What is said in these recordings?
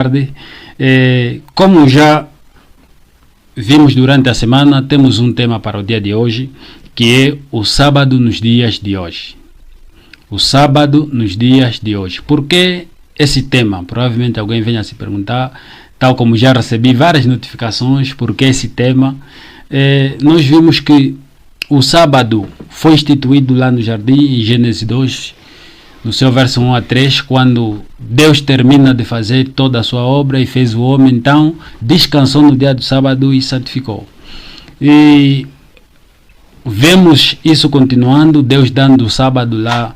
tarde. Como já vimos durante a semana, temos um tema para o dia de hoje, que é o sábado nos dias de hoje. O sábado nos dias de hoje. Por que esse tema? Provavelmente alguém venha se perguntar, tal como já recebi várias notificações, por que esse tema? Nós vimos que o sábado foi instituído lá no jardim, em Gênesis 2, no seu verso 1 a 3, quando Deus termina de fazer toda a sua obra e fez o homem, então descansou no dia do sábado e santificou. E vemos isso continuando, Deus dando o sábado lá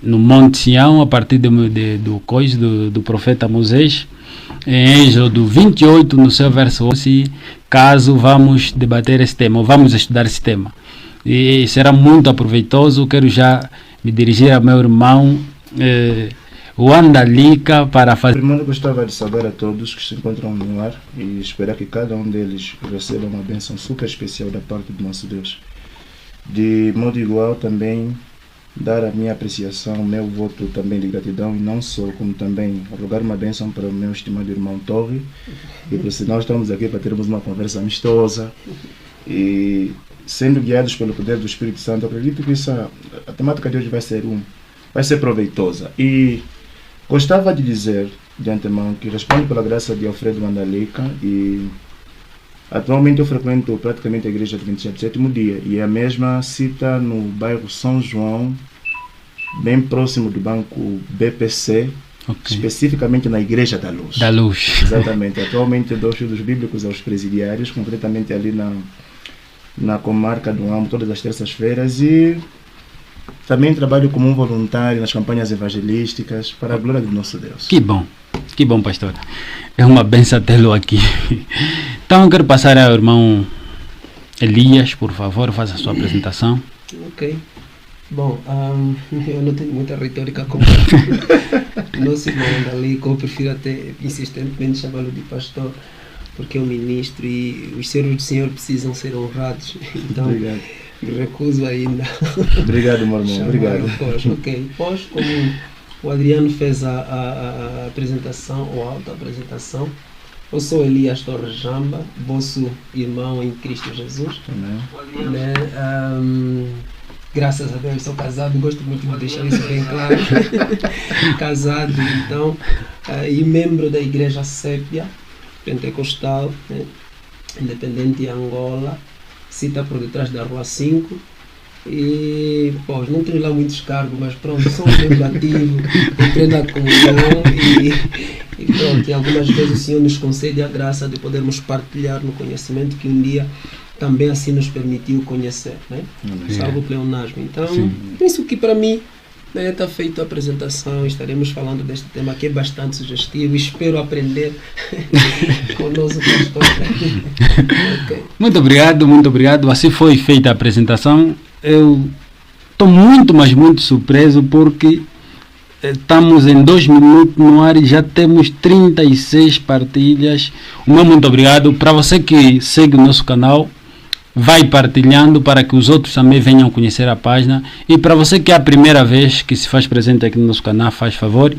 no Monte Sião, a partir do profeta Moisés, em Êxodo 28, no seu verso 11, caso vamos debater esse tema, ou vamos estudar esse tema. E será muito aproveitoso. Quero já me dirigir ao meu irmão Wanda Lika para fazer. Primeiro gostava de saudar a todos que se encontram no ar e esperar que cada um deles receba uma bênção super especial da parte do nosso Deus. De modo igual também dar a minha apreciação, o meu voto também de gratidão, e não só, como também rogar uma bênção para o meu estimado irmão Torre, e por sinal estamos aqui para termos uma conversa amistosa e sendo guiados pelo poder do Espírito Santo. Acredito que a temática de hoje vai ser proveitosa. E gostava de dizer de antemão que respondo pela graça de Alfredo Mandalica e atualmente eu frequento praticamente a Igreja Adventista do Sétimo Dia, e a mesma cita no bairro São João, bem próximo do banco BPC, especificamente na Igreja da Luz. Da Luz. Exatamente. Atualmente eu dou estudos bíblicos aos presidiários, concretamente ali na comarca do Amo, todas as terças-feiras, e também trabalho como um voluntário nas campanhas evangelísticas para a glória do nosso Deus. Que bom, pastor. É uma benção tê-lo aqui. Então eu quero passar ao irmão Elias, por favor, faça a sua apresentação. Ok. Bom, eu não tenho muita retórica como nosso irmão ali, eu prefiro até insistentemente chamá-lo de pastor, porque é um ministro e os servos do Senhor precisam ser honrados. Então, obrigado. Recuso ainda. Obrigado, meu irmão. Obrigado. Pois, como o Adriano fez a apresentação, ou a auto-apresentação, eu sou Elias Torres Jamba, vosso irmão em Cristo Jesus. Amém. Graças a Deus sou casado, gosto muito de deixar isso bem claro. Casado, então, e membro da Igreja Sépia Pentecostal, independente de Angola, cita por detrás da Rua 5. E, não tenho lá muitos cargos, mas pronto, sou um membro ativo, entrei na comunhão e pronto, e algumas vezes o Senhor nos concede a graça de podermos partilhar no conhecimento que um dia também assim nos permitiu conhecer, né? Salvo o pleonasmo. Então, penso que para mim está feita a apresentação, estaremos falando deste tema que é bastante sugestivo, espero aprender com o nosso pastor. Okay. Muito obrigado. Assim foi feita a apresentação. Eu estou muito, mas muito surpreso, porque estamos em 2 minutos no ar e já temos 36 partilhas. Muito obrigado. Para você que segue o nosso canal, vai partilhando para que os outros também venham conhecer a página. E para você que é a primeira vez que se faz presente aqui no nosso canal, faz favor,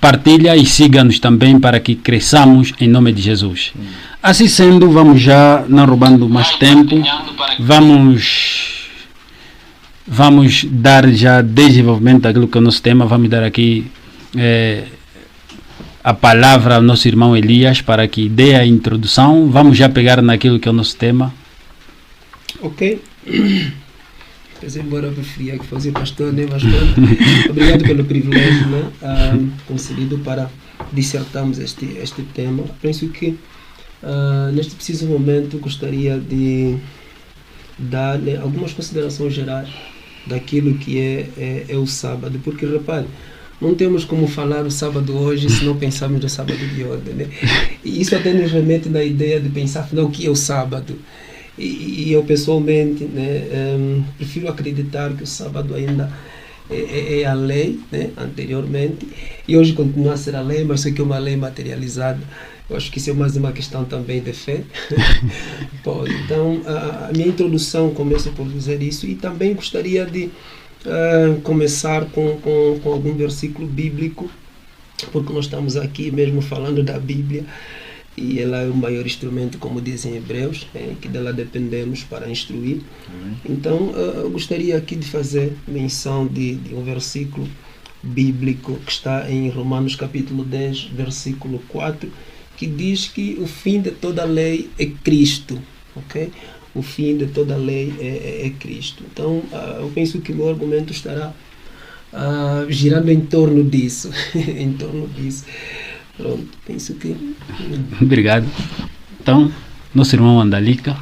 partilha e siga-nos também para que cresçamos em nome de Jesus. Assim sendo, vamos já, não roubando mais tempo, vamos dar já desenvolvimento daquilo que é o nosso tema. Vamos dar aqui a palavra ao nosso irmão Elias para que dê a introdução. Vamos já pegar naquilo que é o nosso tema. Ok. Mas embora eu preferia que fosse pastor, né? Mas obrigado pelo privilégio, né? Concedido para dissertarmos este tema. Penso que neste preciso momento gostaria de dar, né, algumas considerações gerais daquilo que é o sábado, porque repare, não temos como falar o sábado hoje se não pensarmos no sábado de ontem, né? E isso até nos remete na ideia de pensar, afinal, o que é o sábado? E eu pessoalmente, né, prefiro acreditar que o sábado ainda é a lei, né, anteriormente, e hoje continua a ser a lei, mas isso aqui é uma lei materializada. Eu acho que isso é mais uma questão também de fé. Bom, então, a minha introdução começa por dizer isso, e também gostaria de começar com algum versículo bíblico porque nós estamos aqui mesmo falando da Bíblia e ela é o maior instrumento, como dizem Hebreus, que dela dependemos para instruir. Então, eu gostaria aqui de fazer menção de um versículo bíblico que está em Romanos capítulo 10, versículo 4, que diz que o fim de toda lei é Cristo, ok? O fim de toda lei é Cristo. Então, eu penso que o meu argumento estará girando em torno disso. Em torno disso. Pronto, penso que... Obrigado. Então, nosso irmão Andalica.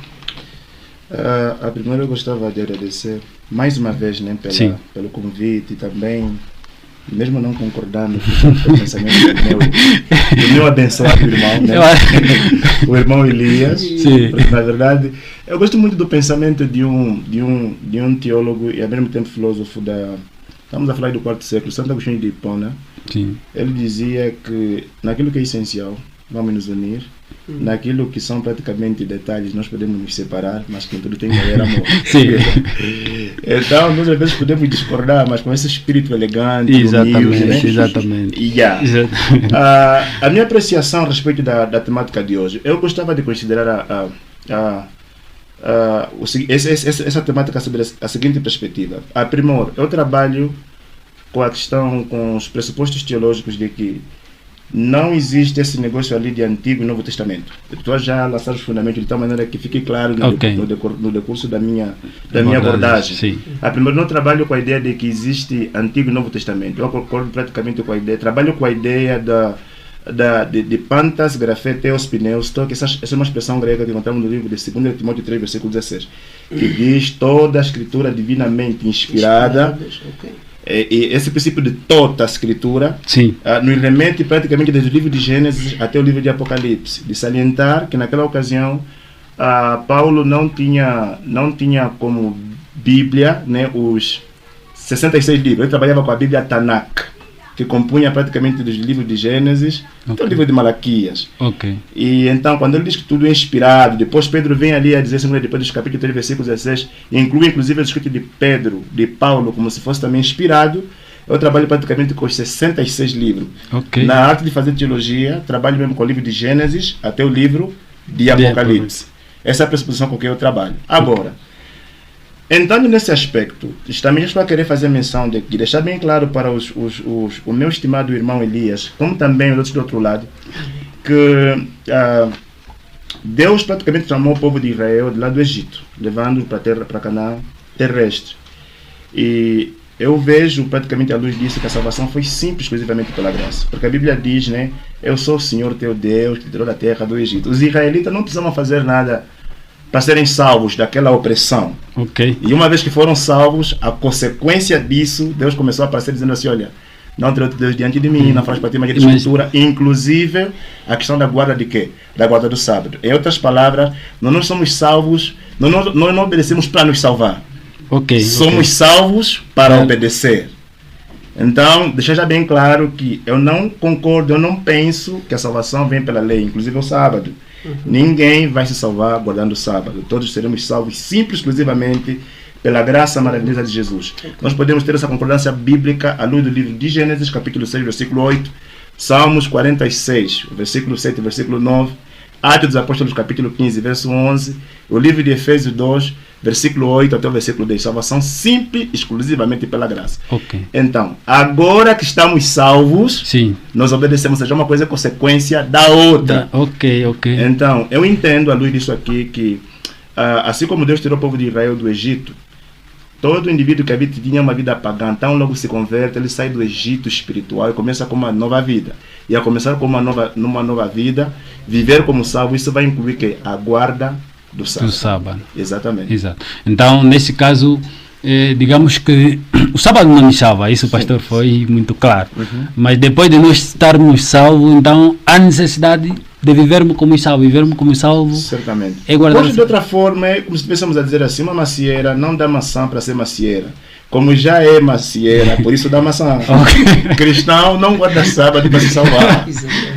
A primeira eu gostava de agradecer mais uma vez, né, pelo convite e também, mesmo não concordando com o pensamento do meu abençoado irmão, né? O irmão Elias. Sim. Porque, na verdade, eu gosto muito do pensamento de um teólogo e ao mesmo tempo filósofo estamos a falar do quarto século, Santo Agostinho de Hipona. Sim. Ele dizia que naquilo que é essencial, vamos nos unir. Naquilo que são praticamente detalhes, nós podemos nos separar, mas que tudo tem que haver amor. Sim. Então, nós às vezes podemos discordar, mas com esse espírito elegante, exatamente, humilde, né? Exatamente. A minha apreciação a respeito da temática de hoje, eu gostava de considerar essa temática sobre a seguinte perspectiva. A primor, eu trabalho com a questão, com os pressupostos teológicos de que não existe esse negócio ali de Antigo e Novo Testamento. Estou já a lançar os fundamentos de tal maneira que fique claro no decurso da minha abordagem. Sim. A primeiro, não trabalho com a ideia de que existe Antigo e Novo Testamento. Eu concordo praticamente com a ideia. Trabalho com a ideia de pantas, grafeteos, pineus, que essa é uma expressão grega que encontramos no livro de 2 Timóteo 3, versículo 16, que diz toda a escritura divinamente inspirada. E esse princípio de toda a escritura nos remete praticamente desde o livro de Gênesis até o livro de Apocalipse, de salientar que naquela ocasião Paulo não tinha como Bíblia, né, os 66 livros. Ele trabalhava com a Bíblia Tanakh, que compunha praticamente dos livros de Gênesis até o livro de Malaquias. E então, quando ele diz que tudo é inspirado, depois Pedro vem ali a dizer, depois do capítulo 3, versículo 16, inclui inclusive o escrito de Paulo, como se fosse também inspirado. Eu trabalho praticamente com os 66 livros. Na arte de fazer teologia, trabalho mesmo com o livro de Gênesis até o livro de Apocalipse. Essa é a pressuposição com que eu trabalho. Agora, entrando nesse aspecto, também estou a querer fazer menção de deixar bem claro para o meu estimado irmão Elias, como também os outros do outro lado, que Deus praticamente chamou o povo de Israel de lá do Egito, levando para Canaã terrestre. E eu vejo praticamente à luz disso que a salvação foi simples, exclusivamente pela graça. Porque a Bíblia diz, né, eu sou o Senhor teu Deus, que te tirou da terra do Egito. Os israelitas não precisavam fazer nada para serem salvos daquela opressão. E uma vez que foram salvos, a consequência disso, Deus começou a aparecer dizendo assim, olha, não terá outro Deus diante de mim, não faz parte de uma escritura, inclusive a questão da guarda de quê? Da guarda do sábado. Em outras palavras, nós não somos salvos, nós não obedecemos para nos salvar. Somos salvos para obedecer. Então, deixar já bem claro que eu não concordo, eu não penso que a salvação vem pela lei, inclusive o sábado. Ninguém vai se salvar guardando o sábado. Todos seremos salvos simples, exclusivamente pela graça maravilhosa de Jesus. Nós podemos ter essa concordância bíblica à luz do livro de Gênesis, capítulo 6, versículo 8, Salmos 46, versículo 7 e versículo 9, Atos dos Apóstolos, capítulo 15, verso 11, o livro de Efésios 2, versículo 8 até o versículo 10. Salvação simples, exclusivamente pela graça. Então, agora que estamos salvos, nós obedecemos, seja uma coisa consequência da outra. Então, eu entendo à luz disso aqui que, assim como Deus tirou o povo de Israel do Egito, todo indivíduo que tinha uma vida pagã, então logo se converte, ele sai do Egito espiritual e começa com uma nova vida. E a começar com uma nova vida, viver como salvo, isso vai incluir que a guarda do sábado. Exatamente. Exato. Então, nesse caso, digamos que o sábado não nos salva, isso o pastor foi muito claro. Mas depois de nós estarmos salvos, então há necessidade de vivermos como salvos. Certamente. Hoje, de outra forma, é como se estivéssemos a dizer assim, uma macieira não dá maçã para ser macieira. Como já é macieira, por isso dá maçã. Cristão não guarda sábado para se salvar.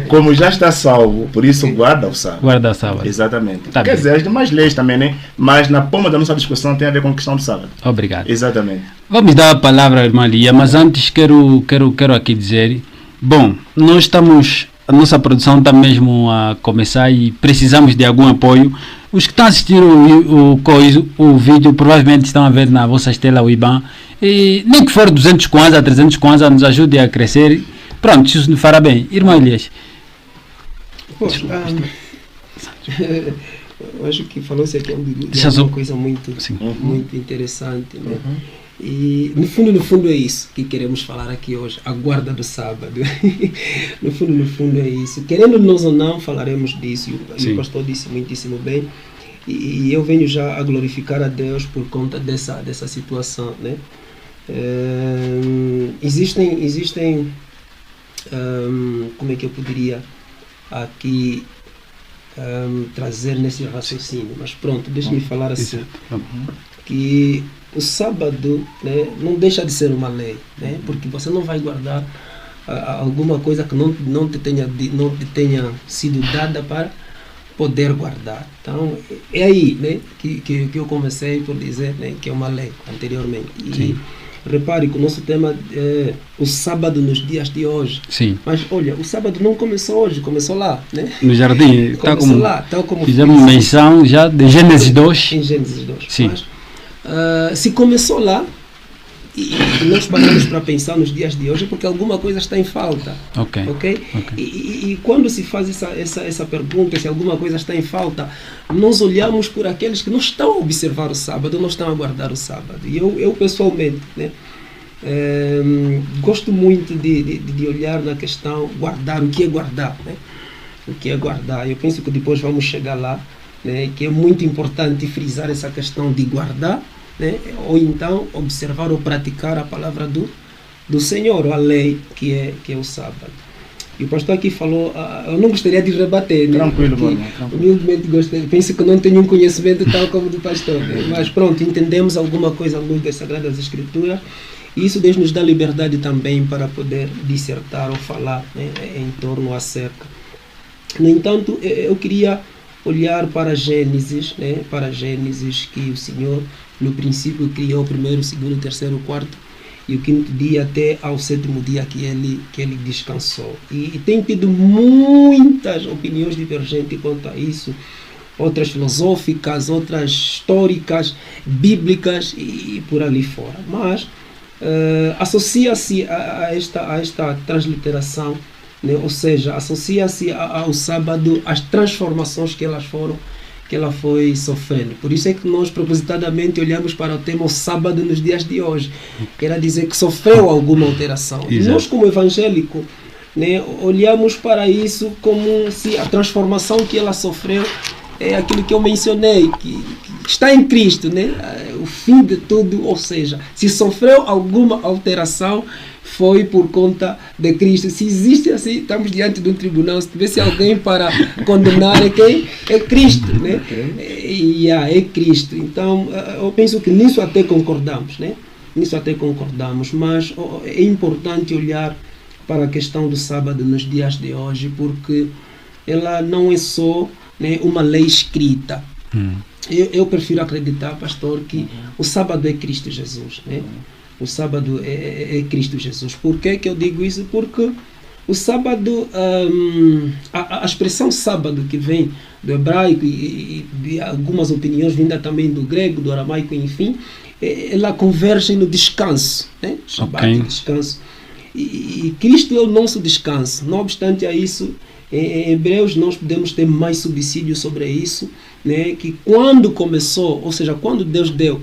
Como já está salvo, por isso guarda o sábado. Exatamente. Quer dizer, as demais leis também, né? Mas na poma da nossa discussão tem a ver com a questão do sábado. Obrigado. Exatamente. Vamos dar a palavra à irmã Lia, mas antes quero aqui dizer Bom, a nossa produção está mesmo a começar e precisamos de algum apoio. Os que estão a assistir o vídeo provavelmente estão a ver na vossa estela o IBAN. E nem que for 200 kwanza, 300 kwanza, nos ajude a crescer. Pronto, isso nos fará bem. Irmão Elias. Eu acho que falou-se aqui de uma coisa muito interessante, né? E no fundo é isso que queremos falar aqui hoje, a guarda do sábado. no fundo é isso. Querendo nós ou não, falaremos disso. E o pastor disse muitíssimo bem. E eu venho já a glorificar a Deus por conta dessa situação, né? Existem como é que eu poderia aqui trazer nesse raciocínio, mas pronto, deixa-me falar assim, que o sábado, né, não deixa de ser uma lei, né, porque você não vai guardar alguma coisa que não te tenha sido dada para poder guardar. Então é aí, né, que eu comecei por dizer, né, que é uma lei anteriormente. E repare que o nosso tema é o sábado nos dias de hoje. Sim. Mas olha, o sábado não começou hoje, começou lá, né? No jardim, tal como fizemos menção já de Gênesis 2. Em Gênesis 2. Sim. Mas, se começou lá, e nós paramos para pensar nos dias de hoje, porque alguma coisa está em falta. Ok? E quando se faz essa pergunta, se alguma coisa está em falta, nós olhamos por aqueles que não estão a observar o sábado, não estão a guardar o sábado. E eu pessoalmente, né, gosto muito de olhar na questão guardar, o que é guardar, né? O que é guardar. Eu penso que depois vamos chegar lá, né, que é muito importante frisar essa questão de guardar, né, ou então observar ou praticar a palavra do Senhor, a lei que é o sábado. E o pastor aqui falou, eu não gostaria de rebater, né? Tranquilo, humildemente gostaria, penso que não tenho um conhecimento tal como o do pastor, né? Mas pronto, entendemos alguma coisa à luz das Sagradas Escrituras, e isso Deus nos dá liberdade também para poder dissertar ou falar, né, em torno acerca. No entanto, eu queria olhar para Gênesis, né, para Gênesis, que o Senhor no princípio criou o primeiro, o segundo, o terceiro, o quarto e o quinto dia até ao sétimo dia que ele descansou. E tem tido muitas opiniões divergentes quanto a isso, outras filosóficas, outras históricas, bíblicas e por ali fora. Mas associa-se a esta transliteração, né? Ou seja, associa-se ao sábado as transformações que ela foi sofrendo. Por isso é que nós propositadamente olhamos para o tema o sábado nos dias de hoje. Quer dizer que sofreu alguma alteração. E nós, como evangélico, né, olhamos para isso como se a transformação que ela sofreu é aquilo que eu mencionei, que está em Cristo, né? O fim de tudo, ou seja, se sofreu alguma alteração, foi por conta de Cristo. Se existe assim, estamos diante de um tribunal, se tivesse alguém para condenar, é quem? É Cristo, né? É Cristo. Então, eu penso que nisso até concordamos, né? Nisso até concordamos, mas é importante olhar para a questão do sábado nos dias de hoje, porque ela não é só, né, uma lei escrita. Eu prefiro acreditar, pastor, que o sábado é Cristo Jesus, né? O sábado é Cristo Jesus. Por que eu digo isso? Porque o sábado, a expressão sábado, que vem do hebraico e de algumas opiniões vinda também do grego, do aramaico, enfim, ela converge no descanso, né? Shabat, descanso. E Cristo é o nosso descanso. Não obstante a isso, em Hebreus nós podemos ter mais subsídio sobre isso, né? Que quando começou, ou seja, quando Deus deu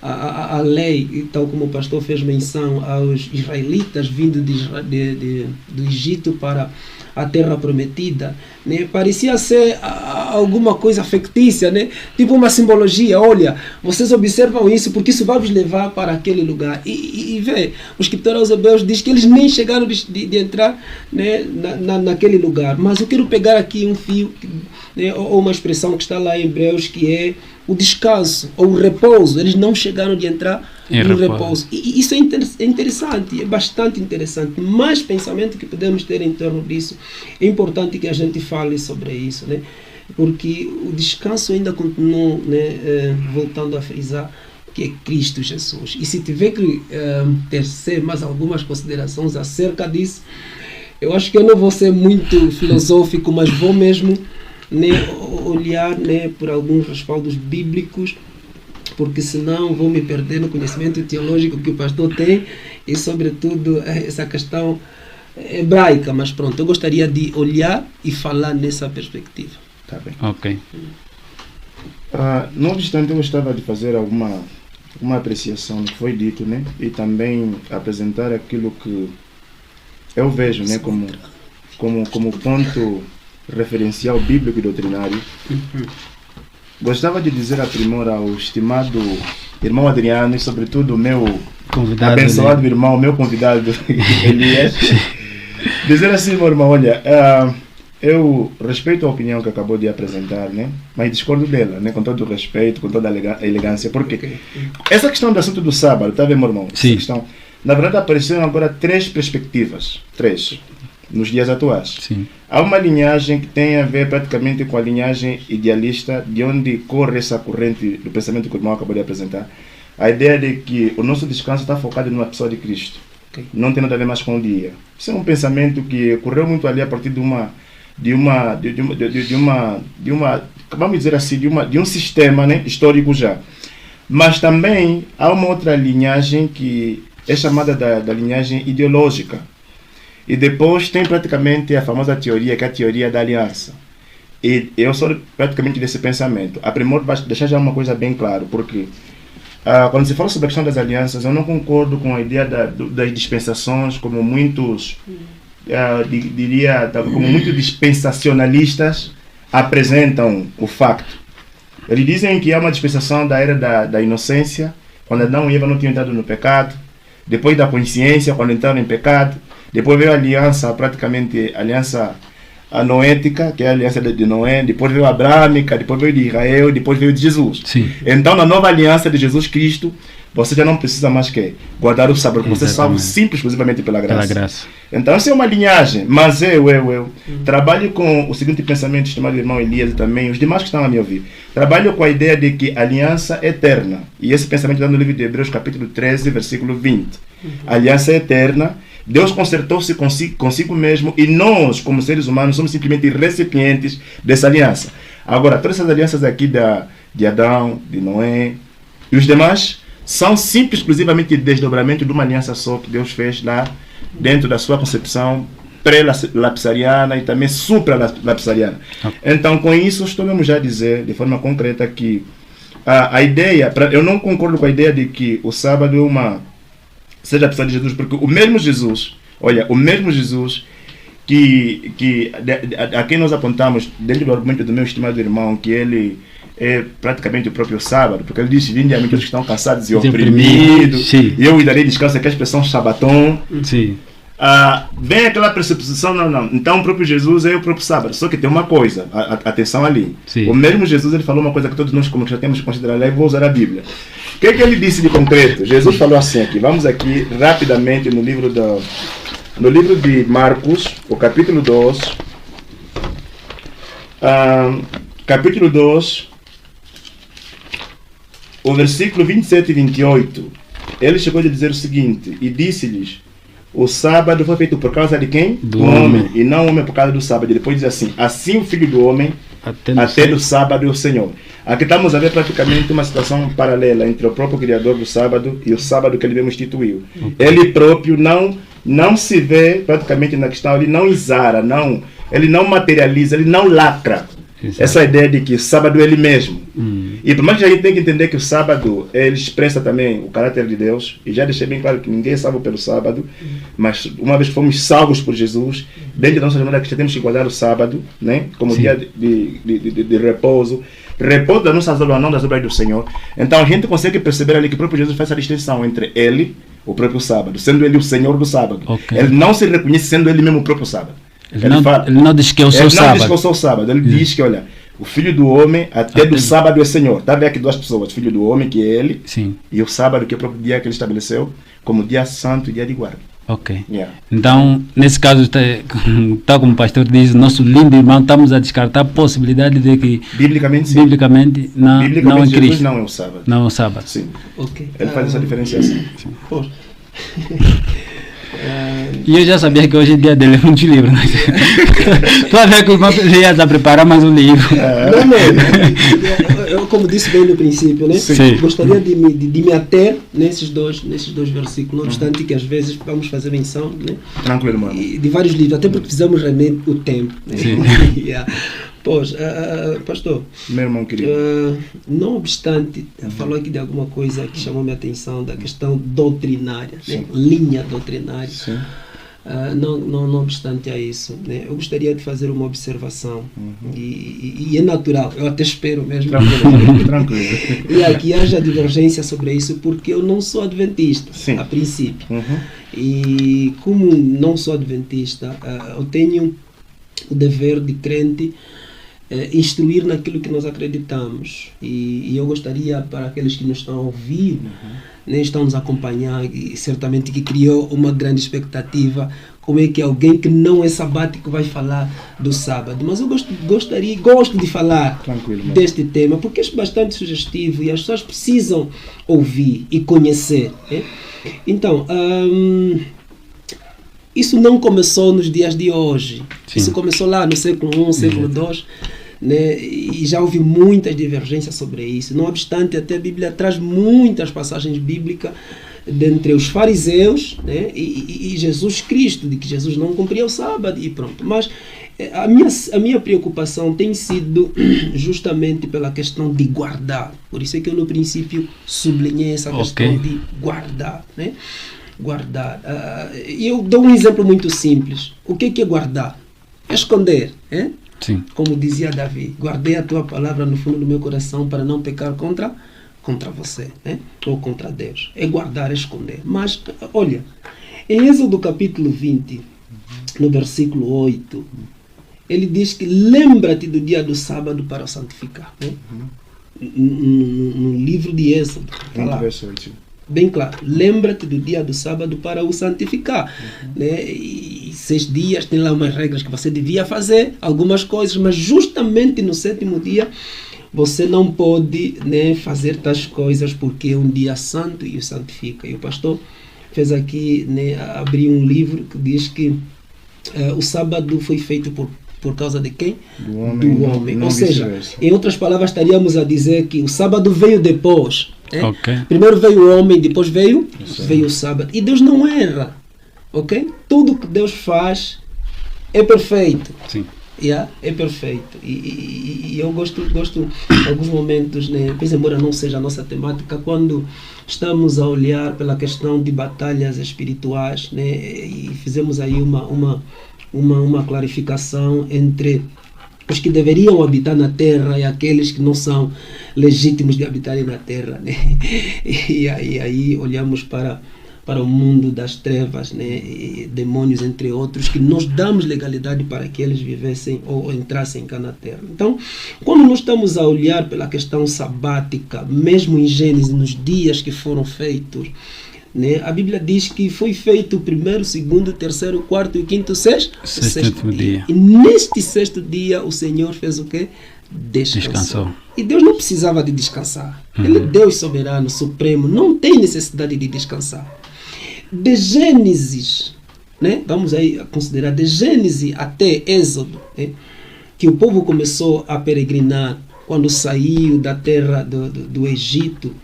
a lei, tal como o pastor fez menção aos israelitas vindo do Egito para a terra prometida, né, parecia ser alguma coisa fictícia, né, tipo uma simbologia. Olha, vocês observam isso porque isso vai vos levar para aquele lugar. E vê, o escritor aos Hebreus diz que eles nem chegaram de entrar, né, naquele lugar. Mas eu quero pegar aqui um fio, né, ou uma expressão que está lá em Hebreus, que é o descanso, ou o repouso. Eles não chegaram de entrar no repouso. E isso é interessante, é bastante interessante. Mais pensamento que podemos ter em torno disso, é importante que a gente fale sobre isso, né? Porque o descanso ainda continua, né, voltando a frisar, que é Cristo Jesus. E se tiver que tecer mais algumas considerações acerca disso, Eu acho que eu não vou ser muito filosófico, mas vou mesmo, né, olhar, né, por alguns respaldos bíblicos, porque senão vou me perder no conhecimento teológico que o pastor tem e, sobretudo, essa questão hebraica. Mas pronto, eu gostaria de olhar e falar nessa perspectiva. Tá bem. Ok. Não obstante, eu gostava de fazer alguma apreciação do que foi dito, né? E também apresentar aquilo que eu vejo, né, como ponto referencial bíblico e doutrinário. Gostaria de dizer a primor ao estimado irmão Adriano e, sobretudo, o meu Convidado, abençoado né? irmão, meu convidado Elias, dizer assim, meu irmão, olha, eu respeito a opinião que acabou de apresentar, né? Mas discordo dela, né? Com todo o respeito, com toda a elegância, porque essa questão do assunto do sábado, está bem, meu irmão? Sim. Essa questão, na verdade, apareceram agora três perspectivas, nos dias atuais. Sim. Há uma linhagem que tem a ver praticamente com a linhagem idealista, de onde corre essa corrente do pensamento que o irmão acabou de apresentar. A ideia de que o nosso descanso está focado numa pessoa de Cristo. Okay. Não tem nada a ver mais com o dia. Isso é um pensamento que ocorreu muito ali a partir de vamos dizer assim, de um sistema, né, histórico já. Mas também há uma outra linhagem que é chamada da linhagem ideológica. E depois tem praticamente a famosa teoria, que é a teoria da aliança. E eu sou praticamente desse pensamento. A primor, vai deixar já uma coisa bem clara, porque quando se fala sobre a questão das alianças, eu não concordo com a ideia das dispensações, como muitos, como muitos dispensacionalistas apresentam o facto. Eles dizem que há uma dispensação da era da inocência, quando Adão e Eva não tinham entrado no pecado, depois da consciência, quando entraram em pecado, depois veio a aliança, praticamente a aliança noética, que é a aliança de Noé, depois veio a abrâmica, depois veio de Israel, depois veio de Jesus. Sim. Então, na nova aliança de Jesus Cristo, você já não precisa mais que guardar o sábado, porque você é salvo simples, exclusivamente pela graça. Pela graça. Então, essa é uma linhagem, mas eu trabalho com o seguinte pensamento, estimado irmão Elias e também os demais que estão a me ouvir. Trabalho com a ideia de que a aliança é eterna. E esse pensamento está no livro de Hebreus, capítulo 13, versículo 20. A aliança é eterna. Deus consertou-se consigo mesmo e nós, como seres humanos, somos simplesmente recipientes dessa aliança. Agora, todas essas alianças aqui de Adão, de Noé e os demais são simples, exclusivamente desdobramento de uma aliança só que Deus fez lá dentro da sua concepção pré-lapsariana e também supra-lapsariana. Então, com isso, estou mesmo já a dizer de forma concreta que a ideia, eu não concordo com a ideia de que o sábado seja a pessoa de Jesus, porque o mesmo Jesus a quem nós apontamos dentro do argumento do meu estimado irmão, que ele é praticamente o próprio sábado, porque ele disse: vinde a mim todos que estão cansados e oprimidos, e eu lhe darei descanso, que é a expressão sabaton. Sim. Vem aquela pressuposição, não. Então o próprio Jesus é o próprio sábado. Só que tem uma coisa, atenção ali. Sim. O mesmo Jesus, ele falou uma coisa que todos nós como já temos que considerar, e vou usar a Bíblia. O que ele disse de concreto? Jesus falou assim aqui, vamos aqui rapidamente no livro de Marcos, o capítulo 2, o versículo 27 e 28. Ele chegou a dizer o seguinte: e disse-lhes: o sábado foi feito por causa de quem? Do homem, e não o homem por causa do sábado. E depois diz assim: assim o filho do homem até do sábado é o Senhor. Aqui estamos a ver praticamente uma situação paralela entre o próprio Criador do sábado e o sábado que ele mesmo instituiu. Ele próprio não se vê praticamente na questão, ele não exara, ele não materializa, ele não lacra. Exato. Essa ideia de que o sábado é ele mesmo. E por mais que a gente tenha que entender que o sábado ele expressa também o caráter de Deus, e já deixei bem claro que ninguém é salvo pelo sábado, mas uma vez que fomos salvos por Jesus, dentro da nossa jornada cristã temos que guardar o sábado, né, como dia de repouso das nossas obras, não das obras do Senhor. Então a gente consegue perceber ali que o próprio Jesus faz essa distinção entre ele, o próprio sábado, sendo ele o Senhor do sábado. Okay. Ele não se reconhece sendo ele mesmo o próprio sábado. Ele não diz que eu sou sábado. Ele não diz que eu sou sábado. Ele diz que, olha, o filho do homem até do sábado é Senhor. Está vendo aqui duas pessoas: o filho do homem, que é ele, sim, e o sábado, que é o próprio dia que ele estabeleceu como dia santo e dia de guarda. Ok. Yeah. Então, nesse caso, tal como o pastor diz, nosso lindo irmão, estamos a descartar a possibilidade de que biblicamente, sim. Biblicamente não é Jesus Cristo. Não é o sábado. Não é o sábado. Sim. Okay. Ele faz essa diferenciação. E eu já sabia que hoje é dia de ler muitos livros. Né? Tu a ver que o irmão já ia preparar mais um livro. Não. Eu, como disse bem no princípio, né? Sim. Gostaria de me ater nesses dois versículos, não obstante que às vezes vamos fazer menção, né? Tranquilo, mano. De vários livros, até porque precisamos remer o tempo. Né? Yeah. Pois, pastor, Meu irmão querido. não obstante, falou aqui de alguma coisa que chamou minha atenção, da questão doutrinária, né? Linha doutrinária. Sim. Não obstante a isso, né? Eu gostaria de fazer uma observação, e é natural, eu até espero mesmo. Tranquilo. E aqui haja divergência sobre isso, porque eu não sou adventista, Sim. a princípio. E como não sou adventista, eu tenho o dever de crente instruir naquilo que nós acreditamos. E eu gostaria, para aqueles que nos estão a ouvir, né, estão nos a acompanhar, e certamente que criou uma grande expectativa, como é que alguém que não é sabático vai falar do sábado. Mas eu gosto de falar deste tema, porque é bastante sugestivo e as pessoas precisam ouvir e conhecer. Né? Então, isso não começou nos dias de hoje. Sim. Isso começou lá no século I, século II, né? E já houve muitas divergências sobre isso. Não obstante, até a Bíblia traz muitas passagens bíblicas dentre os fariseus, né? e Jesus Cristo, de que Jesus não cumpria o sábado e pronto. Mas a minha preocupação tem sido justamente pela questão de guardar. Por isso é que eu no princípio sublinhei essa questão de guardar, né? Guardar. Eu dou um exemplo muito simples. O que é guardar? É esconder. Sim. Como dizia Davi, guardei a tua palavra no fundo do meu coração para não pecar contra você, né? Ou contra Deus. É guardar, é esconder. Mas, olha, em Êxodo capítulo 20, no versículo 8, ele diz que lembra-te do dia do sábado para o santificar. Né? No livro de Êxodo. Tá lá. Bem claro, lembra-te do dia do sábado para o santificar. Né? E 6 dias tem lá umas regras que você devia fazer, algumas coisas, mas justamente no 7º dia você não pode, né, fazer tais coisas, porque é um dia santo e o santifica. E o pastor fez aqui, né, abrir um livro que diz que o sábado foi feito por causa de quem? Do homem. Ou seja, em outras palavras, estaríamos a dizer que o sábado veio depois. Primeiro veio o homem, depois veio o sábado. E Deus não erra. Tudo que Deus faz é perfeito. Sim. É perfeito. E eu gosto em alguns momentos, né, embora não seja a nossa temática, quando estamos a olhar pela questão de batalhas espirituais, né, e fizemos aí uma clarificação entre os que deveriam habitar na terra e aqueles que não são legítimos de habitarem na terra, né? E aí olhamos para o mundo das trevas, né? E demônios, entre outros, que nós damos legalidade para que eles vivessem ou entrassem cá na terra. Então, quando nós estamos a olhar pela questão sabática, mesmo em Gênesis, nos dias que foram feitos, né? A Bíblia diz que foi feito o 1º, 2º, 3º, 4º e 5º, 6º dia. E neste 6º dia o Senhor fez o quê? Descansou. E Deus não precisava de descansar. Ele é Deus soberano, supremo, não tem necessidade de descansar. De Gênesis, né? Vamos aí considerar de Gênesis até Êxodo, né? Que o povo começou a peregrinar quando saiu da terra do Egito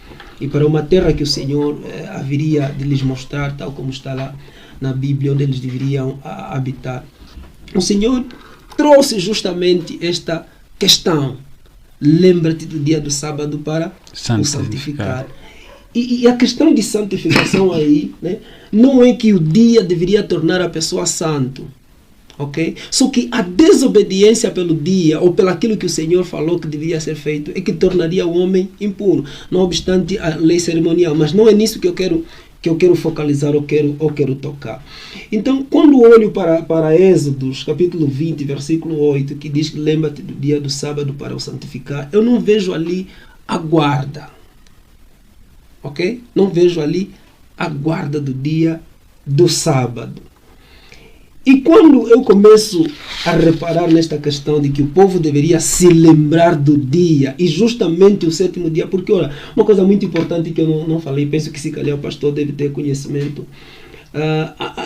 e para uma terra que o Senhor haveria de lhes mostrar, tal como está lá na Bíblia, onde eles deveriam habitar. O Senhor trouxe justamente esta questão. Lembra-te do dia do sábado para o santificar. E a questão de santificação aí, né, não é que o dia deveria tornar a pessoa santo. Só que a desobediência pelo dia ou pelo aquilo que o Senhor falou que devia ser feito é que tornaria o homem impuro, não obstante a lei cerimonial. Mas não é nisso que eu quero focalizar ou quero tocar. Então, quando olho para Êxodos, capítulo 20, versículo 8, que diz que lembra-te do dia do sábado para o santificar, eu não vejo ali a guarda. Não vejo ali a guarda do dia do sábado. E quando eu começo a reparar nesta questão de que o povo deveria se lembrar do dia, e justamente o 7º dia, porque, olha, uma coisa muito importante que eu não falei, penso que se calhar o pastor deve ter conhecimento,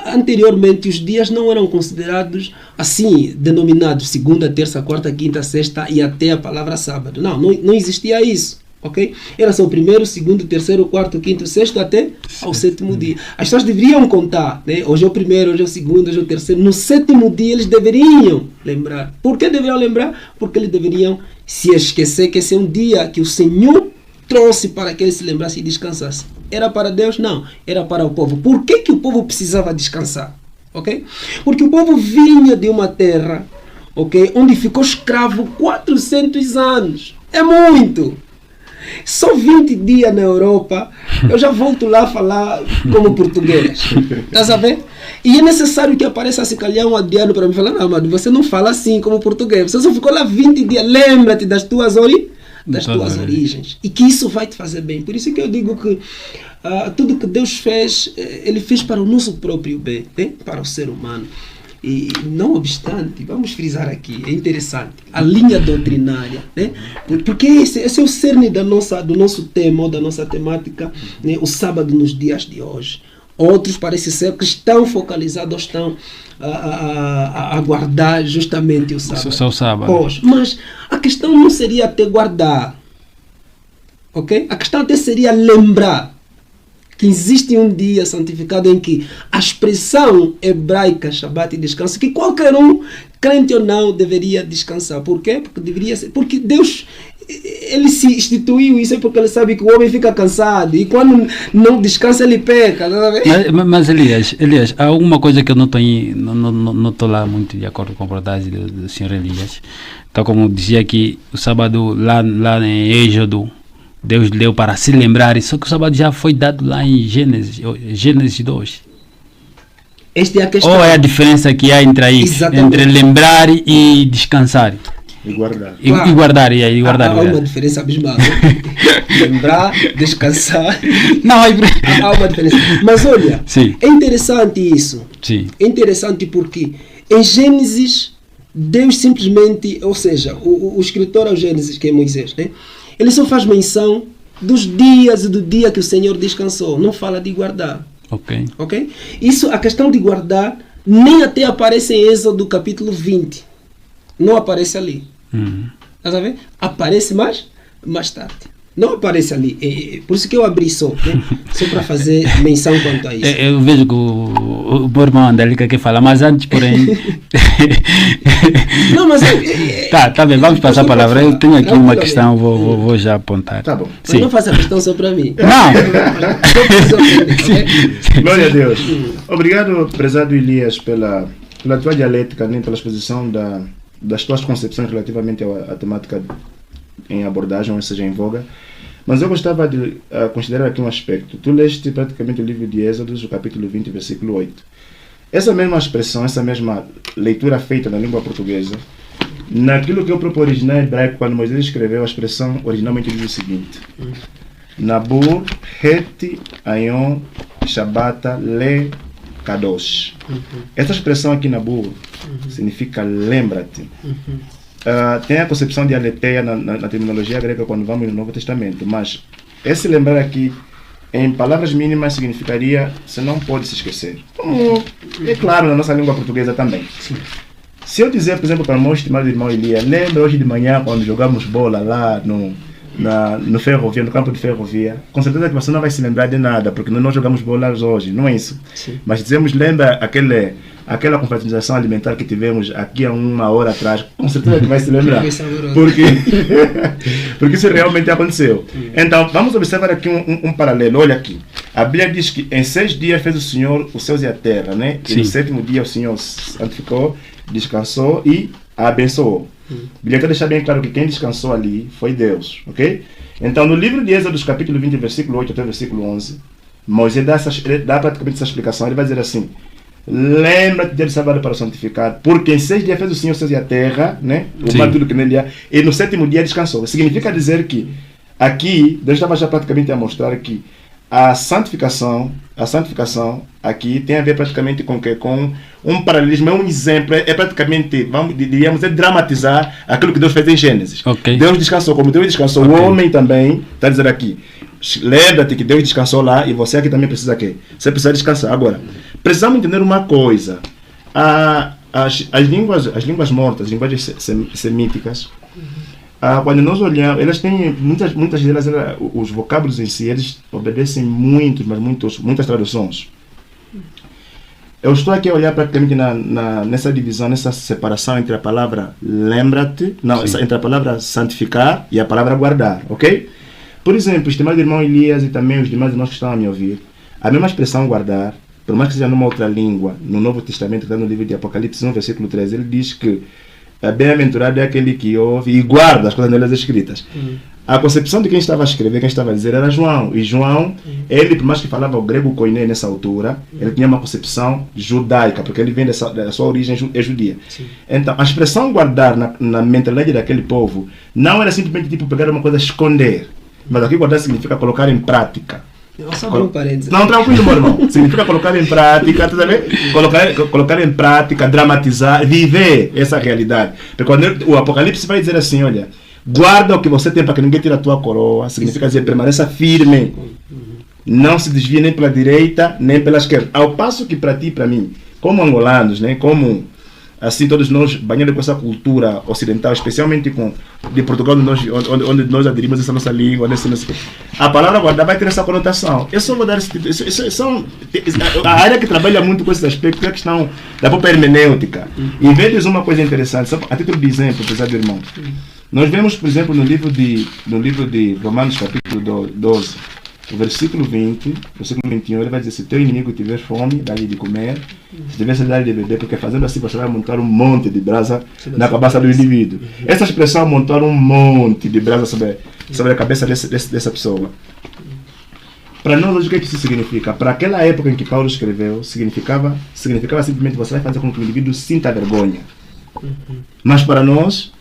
Anteriormente os dias não eram considerados assim, denominados segunda, terça, quarta, quinta, sexta e até a palavra sábado. Não existia isso. Okay? Era só o primeiro, segundo, terceiro, quarto, quinto, sexto até ao sétimo dia. As pessoas deveriam contar, né? Hoje é o primeiro, hoje é o segundo, hoje é o terceiro. No sétimo dia eles deveriam lembrar. Por que deveriam lembrar? Porque eles deveriam se esquecer que esse é um dia que o Senhor trouxe para que eles se lembrassem e descansassem. Era para Deus? Não. Era para o povo. Por que o povo precisava descansar? Okay? Porque o povo vinha de uma terra, okay, onde ficou escravo 400 anos. É muito. Só 20 dias na Europa, eu já volto lá a falar como português. Está sabendo? E é necessário que apareça se calhar um adiano para me falar, não, mas você não fala assim como português. Você só ficou lá 20 dias. Lembra-te das tuas origens. E que isso vai te fazer bem. Por isso que eu digo que tudo que Deus fez, Ele fez para o nosso próprio bem, né? Para o ser humano. E não obstante, vamos frisar aqui, é interessante, a linha doutrinária, né? Porque esse é o cerne do nosso tema, da nossa temática, né? O sábado nos dias de hoje. Outros parece ser que estão focalizados, estão a guardar justamente o sábado. Só o sábado. Pois, mas a questão não seria até guardar, ok? A questão até seria lembrar que existe um dia santificado em que a expressão hebraica, Shabat e descanso, que qualquer um, crente ou não, deveria descansar. Por quê? Porque deveria ser. Porque Deus, Ele se instituiu isso, é porque Ele sabe que o homem fica cansado e quando não descansa ele peca. Mas Elias, há alguma coisa que eu não estou lá muito de acordo com a abordagem do senhor Elias. Então, como dizia aqui, o sábado lá em Êxodo, Deus deu para se lembrar, só que o sábado já foi dado lá em Gênesis 2. Esta é a questão. Ou é a diferença que há entre aí, entre lembrar e descansar? E guardar. E guardar. Há uma diferença abismal. Lembrar, descansar. Não, há uma diferença. Mas olha, sim, é interessante isso. Sim. É interessante porque em Gênesis, Deus simplesmente, ou seja, o escritor ao Gênesis, que é Moisés, né? Ele só faz menção dos dias e do dia que o Senhor descansou. Não fala de guardar. Ok? Isso, a questão de guardar, nem até aparece em Êxodo capítulo 20. Não aparece ali. Tá vendo? Aparece mais tarde. Não aparece ali. Por isso que eu abri só, né? Só para fazer menção quanto a isso. Eu vejo que o meu irmão Andélica quer falar, mas antes, porém... Não, mas... Tá bem, vamos passar a palavra. Eu tenho aqui uma questão, vou já apontar. Tá bom. Mas não faça a questão só para mim. Não! Glória a Deus. Obrigado, prezado Elias, pela tua dialética, né? Pela exposição das tuas concepções relativamente à temática em abordagem, ou seja, em voga. Mas eu gostava de considerar aqui um aspecto. Tu leste praticamente o livro de Êxodos, o capítulo 20, versículo 8. Essa mesma expressão, essa mesma leitura feita na língua portuguesa, naquilo que eu propus original hebraico, quando Moisés escreveu, a expressão originalmente diz o seguinte: Nabur, Het, Ayon, Shabata, Le, Kadosh. Essa expressão aqui, Nabur, significa lembra-te. Tem a concepção de aletheia na terminologia grega quando vamos no Novo Testamento, mas esse lembrar aqui, em palavras mínimas, significaria você não pode se esquecer. Como é claro na nossa língua portuguesa também. Sim. Se eu dizer, por exemplo, para o meu estimado irmão Elias, lembra hoje de manhã quando jogamos bola lá no Ferrovia, no campo de Ferrovia, com certeza que você não vai se lembrar de nada, porque nós não jogamos bola hoje, não é isso? Sim. Mas dizemos, lembra aquela confraternização alimentar que tivemos aqui há uma hora atrás, com certeza que vai se lembrar. Porque isso realmente aconteceu. Então, vamos observar aqui um paralelo. Olha aqui. A Bíblia diz que em 6 dias fez o Senhor os céus e a terra, né? E no 7º dia o Senhor santificou, descansou e abençoou. A Bíblia quer deixar bem claro que quem descansou ali foi Deus, ok? Então, no livro de Êxodo, capítulo 20, versículo 8 até o versículo 11, Moisés dá praticamente essa explicação. Ele vai dizer assim: lembra-te de sábado para santificar, porque em 6 dias fez o Senhor os céus e a terra, né? O mar tudo que nele há, e no 7º dia descansou. Significa dizer que aqui Deus estava já praticamente a mostrar que a santificação aqui tem a ver praticamente com um paralelismo, é um exemplo, é praticamente, diríamos, dramatizar aquilo que Deus fez em Gênesis. Deus descansou, como Deus descansou, o homem também, está a dizer aqui, lembra-te que Deus descansou lá e você aqui também precisa quê? Você precisa descansar. Agora, precisamos entender uma coisa. As línguas mortas, as linguagens semíticas, quando nós olhamos, elas têm, muitas delas, os vocábulos em si, eles obedecem muitas traduções. Eu estou aqui a olhar praticamente nessa divisão, nessa separação entre a palavra lembra-te, entre a palavra santificar e a palavra guardar, ok? Por exemplo, o estimado irmão Elias e também os demais irmãos que estão a me ouvir, a mesma expressão guardar, por mais que seja numa outra língua, no Novo Testamento, que está no livro de Apocalipse, no versículo 13, ele diz que bem-aventurado é aquele que ouve e guarda as coisas nelas escritas. A concepção de quem estava a escrever, quem estava a dizer, era João. E João, ele, por mais que falava o grego koiné nessa altura, ele tinha uma concepção judaica, porque ele vem da sua origem judia. Sim. Então, a expressão guardar na mentalidade daquele povo não era simplesmente tipo pegar uma coisa e esconder. Mas aqui guardar significa colocar em prática. Só abrir um parênteses. Não, tranquilo, meu irmão. Significa colocar em prática, tá vendo? Colocar em prática, dramatizar, viver essa realidade. Porque quando o Apocalipse vai dizer assim, olha, guarda o que você tem para que ninguém tire a tua coroa, significa dizer, permaneça firme. Não se desvie nem pela direita, nem pela esquerda. Ao passo que para ti e para mim, como angolanos, né, como assim todos nós banhados com essa cultura ocidental, especialmente de Portugal, onde nós aderimos essa nossa língua, a palavra guardar vai ter essa conotação. Eu só vou dar a área que trabalha muito com esse aspecto é a questão da própria hermenêutica. E vedes uma coisa interessante, só a título de exemplo, pesado irmão. Nós vemos, por exemplo, no livro de Romanos, capítulo 12, o versículo 20, versículo 21, ele vai dizer, se teu inimigo tiver fome, dá-lhe de comer, se tiver sede, dá-lhe de beber, porque fazendo assim você vai montar um monte de brasa na cabeça do indivíduo. Essa expressão, montar um monte de brasa sobre a cabeça dessa pessoa. Para nós, o que isso significa? Para aquela época em que Paulo escreveu, significava simplesmente você vai fazer com que o indivíduo sinta vergonha. Mas para nós,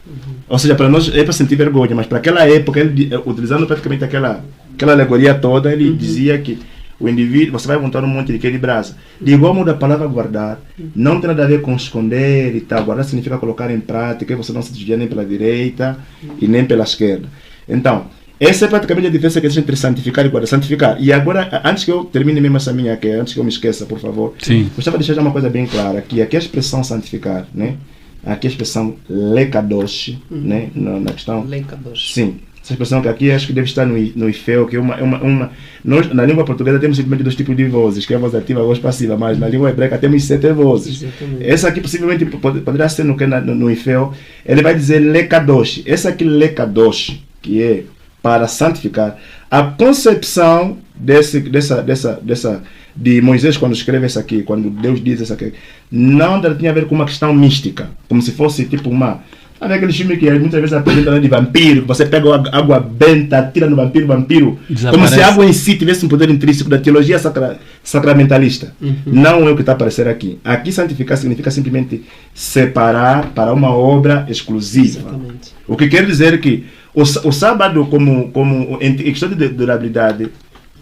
ou seja, para nós é para sentir vergonha, mas para aquela época, ele, utilizando praticamente aquela alegoria toda, ele dizia que o indivíduo, você vai montar um monte de brasa. De igual modo, a palavra guardar não tem nada a ver com esconder e tal. Guardar significa colocar em prática, e você não se desvia nem pela direita e nem pela esquerda. Então, essa é praticamente a diferença que existe entre santificar e guardar. Santificar. E agora, antes que eu termine mesmo essa minha, antes que eu me esqueça, por favor, gostaria de deixar uma coisa bem clara, que aqui a expressão santificar, né? Aqui a expressão lekadosh, né? Na questão... Lekadosh. Sim. Essa expressão que aqui acho que deve estar no IFEO, que é nós, na língua portuguesa temos simplesmente 2 tipos de vozes, que é a voz ativa e a voz passiva, mas na língua hebraica temos 7 vozes. Exatamente. Essa aqui possivelmente poderá ser no IFEO, ele vai dizer lekadosh. Essa aqui lekadosh, que é para santificar, a concepção de Moisés quando escreve isso aqui, quando Deus diz isso aqui, não tinha a ver com uma questão mística, como se fosse tipo uma... Sabe aquele filme que muitas vezes apresenta de vampiro, você pega água benta, tira no vampiro, desaparece. Como se a água em si tivesse um poder intrínseco da teologia sacramentalista. Não é o que está a aparecer aqui. Aqui santificar significa simplesmente separar para uma obra exclusiva. Exatamente. O que quer dizer que o sábado, como em questão de durabilidade,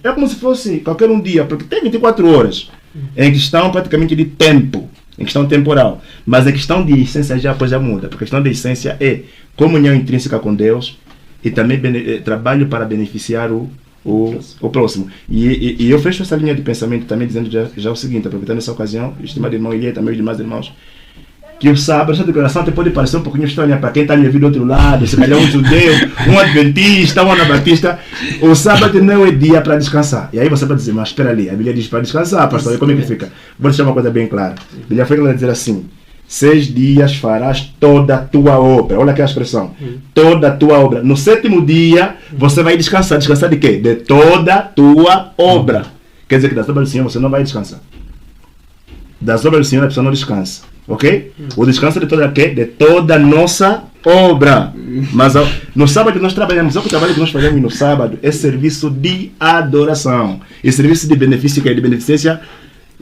é como se fosse qualquer um dia, porque tem 24 horas em questão praticamente de tempo. Em questão temporal, mas a questão de essência já muda, porque a questão de essência é comunhão intrínseca com Deus e também trabalho para beneficiar o próximo. E eu fecho essa linha de pensamento também dizendo já o seguinte, aproveitando essa ocasião, estimado irmão Elia e também os demais irmãos, que o sábado, essa declaração até pode parecer um pouquinho estranha para quem está me ouvindo do outro lado, se calhar um judeu, um adventista, um anabatista. O sábado não é dia para descansar. E aí você vai dizer, mas espera ali, a Bíblia diz para descansar, pastor, e como é que fica? Vou deixar uma coisa bem clara. A Bíblia vai dizer assim, 6 dias farás toda a tua obra. Olha aqui a expressão, toda a tua obra. No 7º dia, você vai descansar. Descansar de quê? De toda a tua obra. Quer dizer que das obras do Senhor você não vai descansar. Das obras do Senhor a pessoa não descansa. Ok? O descanso de toda a nossa obra. Mas no sábado nós trabalhamos, o trabalho que nós fazemos no sábado é serviço de adoração. É serviço de benefício, de beneficência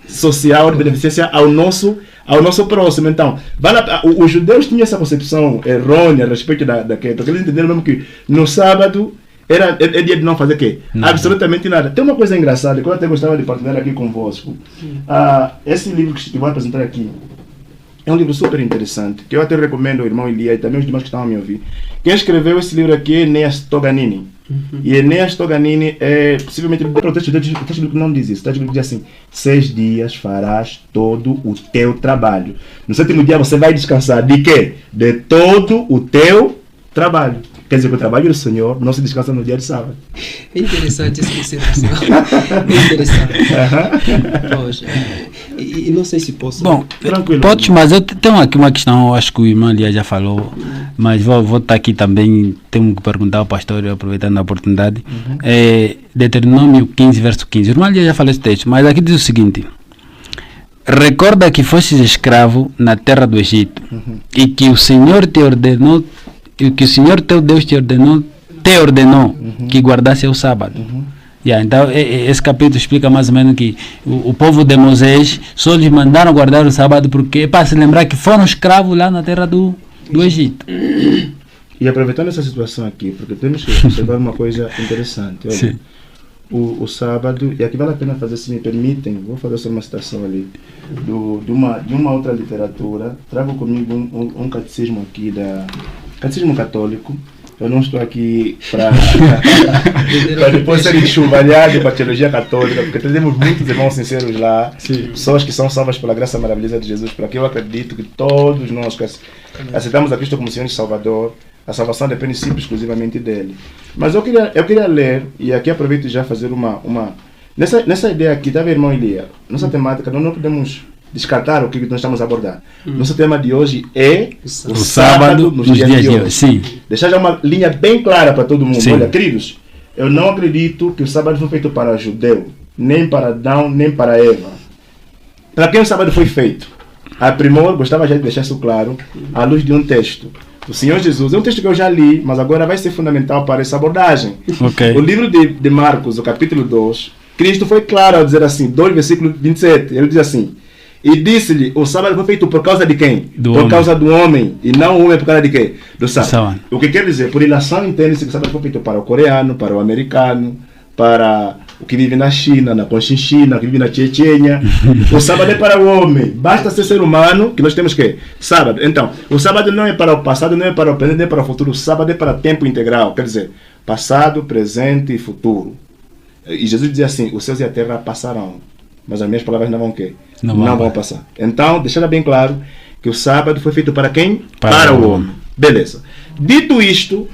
social, de beneficência ao nosso próximo. Então, os judeus tinham essa concepção errônea a respeito porque eles entenderam mesmo que no sábado é dia de não fazer o quê? Nada. Absolutamente nada. Tem uma coisa engraçada que eu até gostava de partilhar aqui convosco. Esse livro que vou apresentar aqui é um livro super interessante, que eu até recomendo ao irmão Elia e também os demais que estão a me ouvir. Quem escreveu esse livro aqui é Neas Toganini. E Enéas Toganini é possivelmente o texto bíblico não diz isso. O texto bíblico diz assim: 6 dias farás todo o teu trabalho. No 7º dia você vai descansar. De quê? De todo o teu trabalho. Quer dizer que o trabalho do Senhor não se descansa no dia de sábado. É interessante essa observação. É interessante. Poxa, e não sei se posso. Bom, Tranquilo. podes, mas eu tenho aqui uma questão, eu acho que o irmão ali já falou, mas vou estar aqui também, tenho que perguntar ao pastor, aproveitando a oportunidade. Deuteronômio 15, verso 15. O irmão ali já falou esse texto, mas aqui diz o seguinte: recorda que fostes escravo na terra do Egito, e que o Senhor te ordenou, e que o Senhor teu Deus te ordenou que guardasse o sábado. Então esse capítulo explica mais ou menos que o povo de Moisés só lhes mandaram guardar o sábado porque é para se lembrar que foram escravos lá na terra do Egito. E aproveitando essa situação aqui, porque temos que observar uma coisa interessante. Olha, o sábado, e aqui vale a pena fazer, se me permitem, vou fazer só uma citação ali de uma outra literatura. Trago comigo um catecismo aqui Catecismo Católico. Eu não estou aqui para depois ser enxovalhado para a teologia católica, porque temos muitos irmãos sinceros lá, pessoas que são salvas pela graça maravilhosa de Jesus, porque eu acredito que todos nós que aceitamos a Cristo como Senhor e Salvador, a salvação depende simples exclusivamente dele. Mas eu queria ler, e aqui aproveito e já fazer uma nessa ideia aqui, tá vendo, irmão Elia? Nossa temática, nós não podemos descartar o que nós estamos a abordar. Nosso tema de hoje é o sábado nos dias de hoje. Sim. Deixar já uma linha bem clara para todo mundo. Sim. Olha, queridos, eu não acredito que o sábado foi feito para judeu, nem para Adão, nem para Eva. Para quem o sábado foi feito? A primor, gostava já de deixar isso claro, à luz de um texto. O Senhor Jesus, é um texto que eu já li, mas agora vai ser fundamental para essa abordagem. Okay. O livro de Marcos, o capítulo 2, Cristo foi claro ao dizer assim, 2 versículo 27, ele diz assim: e disse-lhe, o sábado foi feito por causa de quem? Causa do homem. E não o homem por causa de quê? Do sábado. O que quer dizer? Por ilação entende-se que o sábado foi feito para o coreano, para o americano, para o que vive na China, na Conchinchina, que vive na Chechênia. O sábado é para o homem. Basta ser humano que nós temos que sábado. Então, o sábado não é para o passado, não é para o presente, não é para o futuro. O sábado é para tempo integral. Quer dizer, passado, presente e futuro. E Jesus dizia assim, os céus e a terra passarão, mas as minhas palavras não vão o quê? Não vão passar. Então, deixar bem claro que o sábado foi feito para quem? Para o homem. Beleza. Dito isto,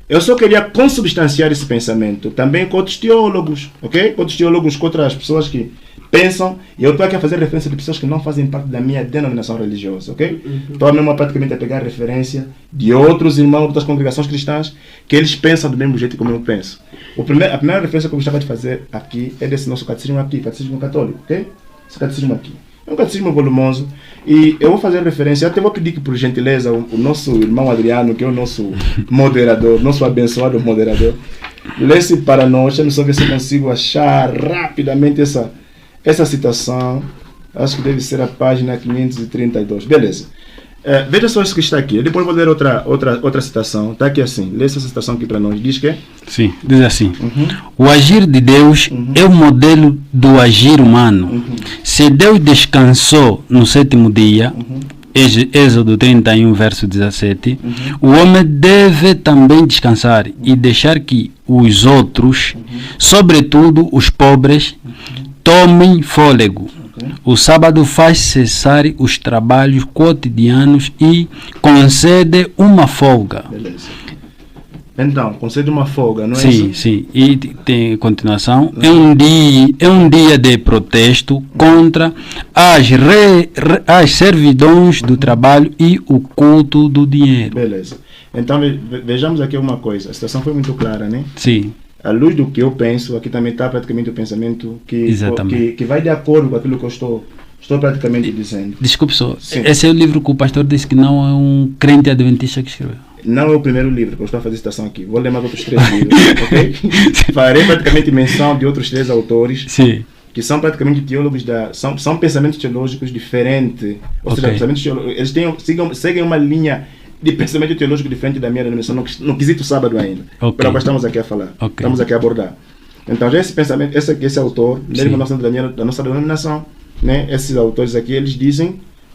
eu só queria consubstanciar esse pensamento também com outros teólogos, ok? Com outros teólogos, com outras pessoas que pensam, e eu estou aqui a fazer referência de pessoas que não fazem parte da minha denominação religiosa, ok? Estou mesmo praticamente a pegar referência de outros irmãos, de outras congregações cristãs, que eles pensam do mesmo jeito como eu penso. A primeira referência que eu gostava de fazer aqui é desse nosso catecismo aqui, catecismo católico, ok? Esse catecismo aqui. É um catecismo volumoso, e eu vou fazer referência, até vou pedir que, por gentileza, o nosso irmão Adriano, que é o nosso moderador, nosso abençoado moderador, lesse para nós. Deixa eu só ver se eu consigo achar rapidamente essa citação. Acho que deve ser a página 532. Beleza. Veja só isso que está aqui. Depois vou ler outra citação. Está aqui assim. Lê essa citação aqui para nós. Diz que? Sim, diz assim. O agir de Deus é o modelo do agir humano. Se Deus descansou no 7º dia, Êxodo 31, verso 17, o homem deve também descansar e deixar que os outros, sobretudo os pobres, tomem fôlego. O sábado faz cessar os trabalhos cotidianos e concede uma folga. Beleza. Então, concede uma folga, não é isso? Sim. E tem continuação. É um dia de protesto contra as servidões do trabalho e o culto do dinheiro. Beleza. Então, vejamos aqui uma coisa. A situação foi muito clara, né? Sim. À luz do que eu penso, aqui também está praticamente o pensamento que vai de acordo com aquilo que eu estou praticamente dizendo. Desculpe só, esse é o livro que o pastor disse que não é um crente adventista que escreveu. Não é o primeiro livro que eu estou a fazer citação aqui. Vou ler mais outros 3 livros, ok? Farei praticamente menção de outros 3 autores. Sim. Que são praticamente teólogos são pensamentos teológicos diferentes. Ou seja, pensamentos teológicos, eles seguem uma linha de pensamento teológico diferente da minha denominação, no quesito sábado ainda. Para o que estamos aqui a falar. Estamos aqui a abordar. Então, já esse pensamento, esse autor, mesmo da nossa denominação, né, esses autores aqui, eles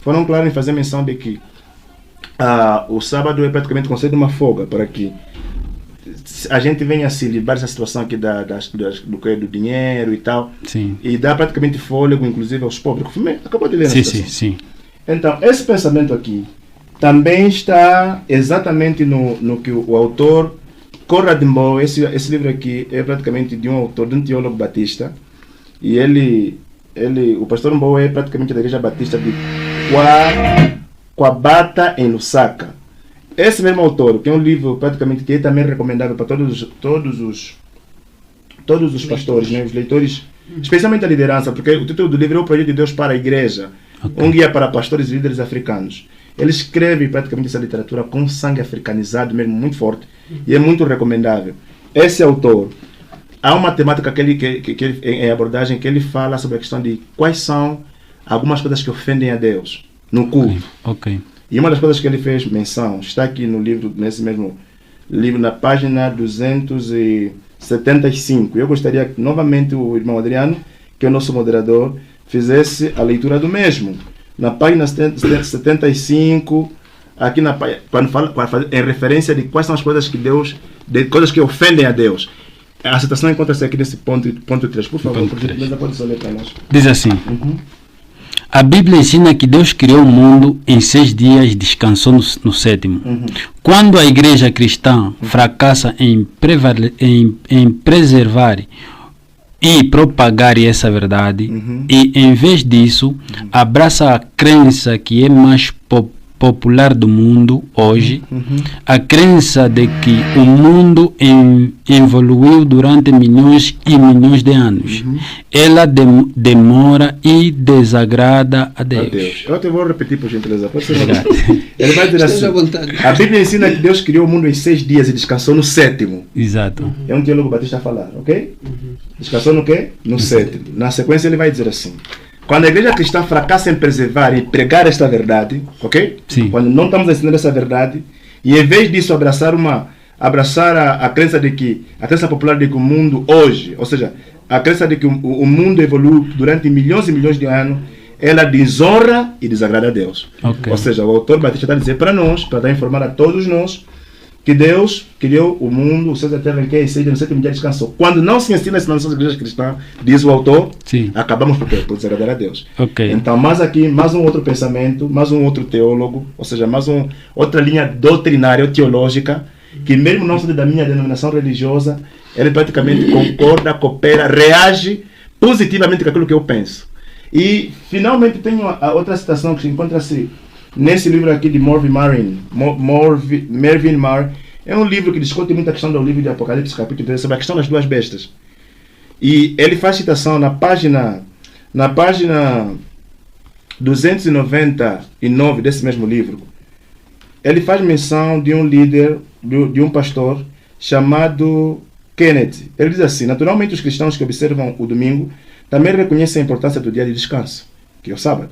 foram claros em fazer menção de que o sábado é praticamente concede uma folga para que a gente venha a se livrar dessa situação aqui do dinheiro e tal. Sim. E dá praticamente fôlego, inclusive, aos pobres. Acabou de ler a Sim, situação. sim. Então, esse pensamento aqui também está exatamente no que o autor Conrad Mbowe, esse livro aqui é praticamente de um autor, de um teólogo batista, e o pastor Mbowe é praticamente da igreja batista de Quabata, em Lusaka. Esse mesmo autor, que é um livro praticamente que é também recomendável para todos os pastores, né, os leitores, especialmente a liderança, porque o título do livro é O Projeto de Deus para a Igreja, um guia para pastores e líderes africanos. Ele escreve praticamente essa literatura com sangue africanizado mesmo, muito forte, e é muito recomendável. Esse autor, há uma temática em abordagem que ele fala sobre a questão de quais são algumas coisas que ofendem a Deus no culto. Ok. E uma das coisas que ele fez menção, está aqui no livro, nesse mesmo livro, na página 275. Eu gostaria que novamente o irmão Adriano, que é o nosso moderador, fizesse a leitura do mesmo. Na página 75, aqui quando fala em referência de quais são as coisas coisas que ofendem a Deus. A citação encontra-se aqui nesse ponto 3. Por favor, por gentileza, pode só ler para nós. Diz assim: a Bíblia ensina que Deus criou o mundo em 6 dias e descansou no 7º. Quando a igreja cristã fracassa em preservar e propagar essa verdade, e em vez disso abraça a crença que é mais popular do mundo hoje, a crença de que o mundo evoluiu durante milhões e milhões de anos. Ela demora e desagrada a Deus. Eu até vou repetir por gentileza. Ele vai dizer assim: a Bíblia ensina que Deus criou o mundo em 6 dias e descansou no 7º. Exato. É um teólogo batista a falar, ok? Descansou no quê? No 7º. Na sequência ele vai dizer assim: quando a igreja cristã fracassa em preservar e pregar esta verdade, ok? Sim. Quando não estamos ensinando essa verdade, e em vez disso abraçar a crença popular de que o mundo hoje, ou seja, a crença de que o mundo evoluiu durante milhões e milhões de anos, ela desonra e desagrada a Deus. Okay. Ou seja, o autor Batista está a dizer para nós, para informar a todos nós, que Deus criou o mundo, o céu e a terra, em que é no 7º dia descansou. Quando não se ensina isso nas nossas igrejas cristãs, diz o autor, sim, acabamos por desagradar a Deus. Okay. Então, mais um outro pensamento, mais um outro teólogo, ou seja, outra linha doutrinária ou teológica, que mesmo não sendo da minha denominação religiosa, ele praticamente concorda, coopera, reage positivamente com aquilo que eu penso. E, finalmente, tenho a outra citação que encontra-se nesse livro aqui de Mervyn Marr. É um livro que discute muito a questão do livro de Apocalipse, capítulo 3, sobre a questão das 2 bestas. E ele faz citação na página 299 desse mesmo livro. Ele faz menção de um líder, de um pastor chamado Kenneth. Ele diz assim: naturalmente os cristãos que observam o domingo também reconhecem a importância do dia de descanso, que é o sábado,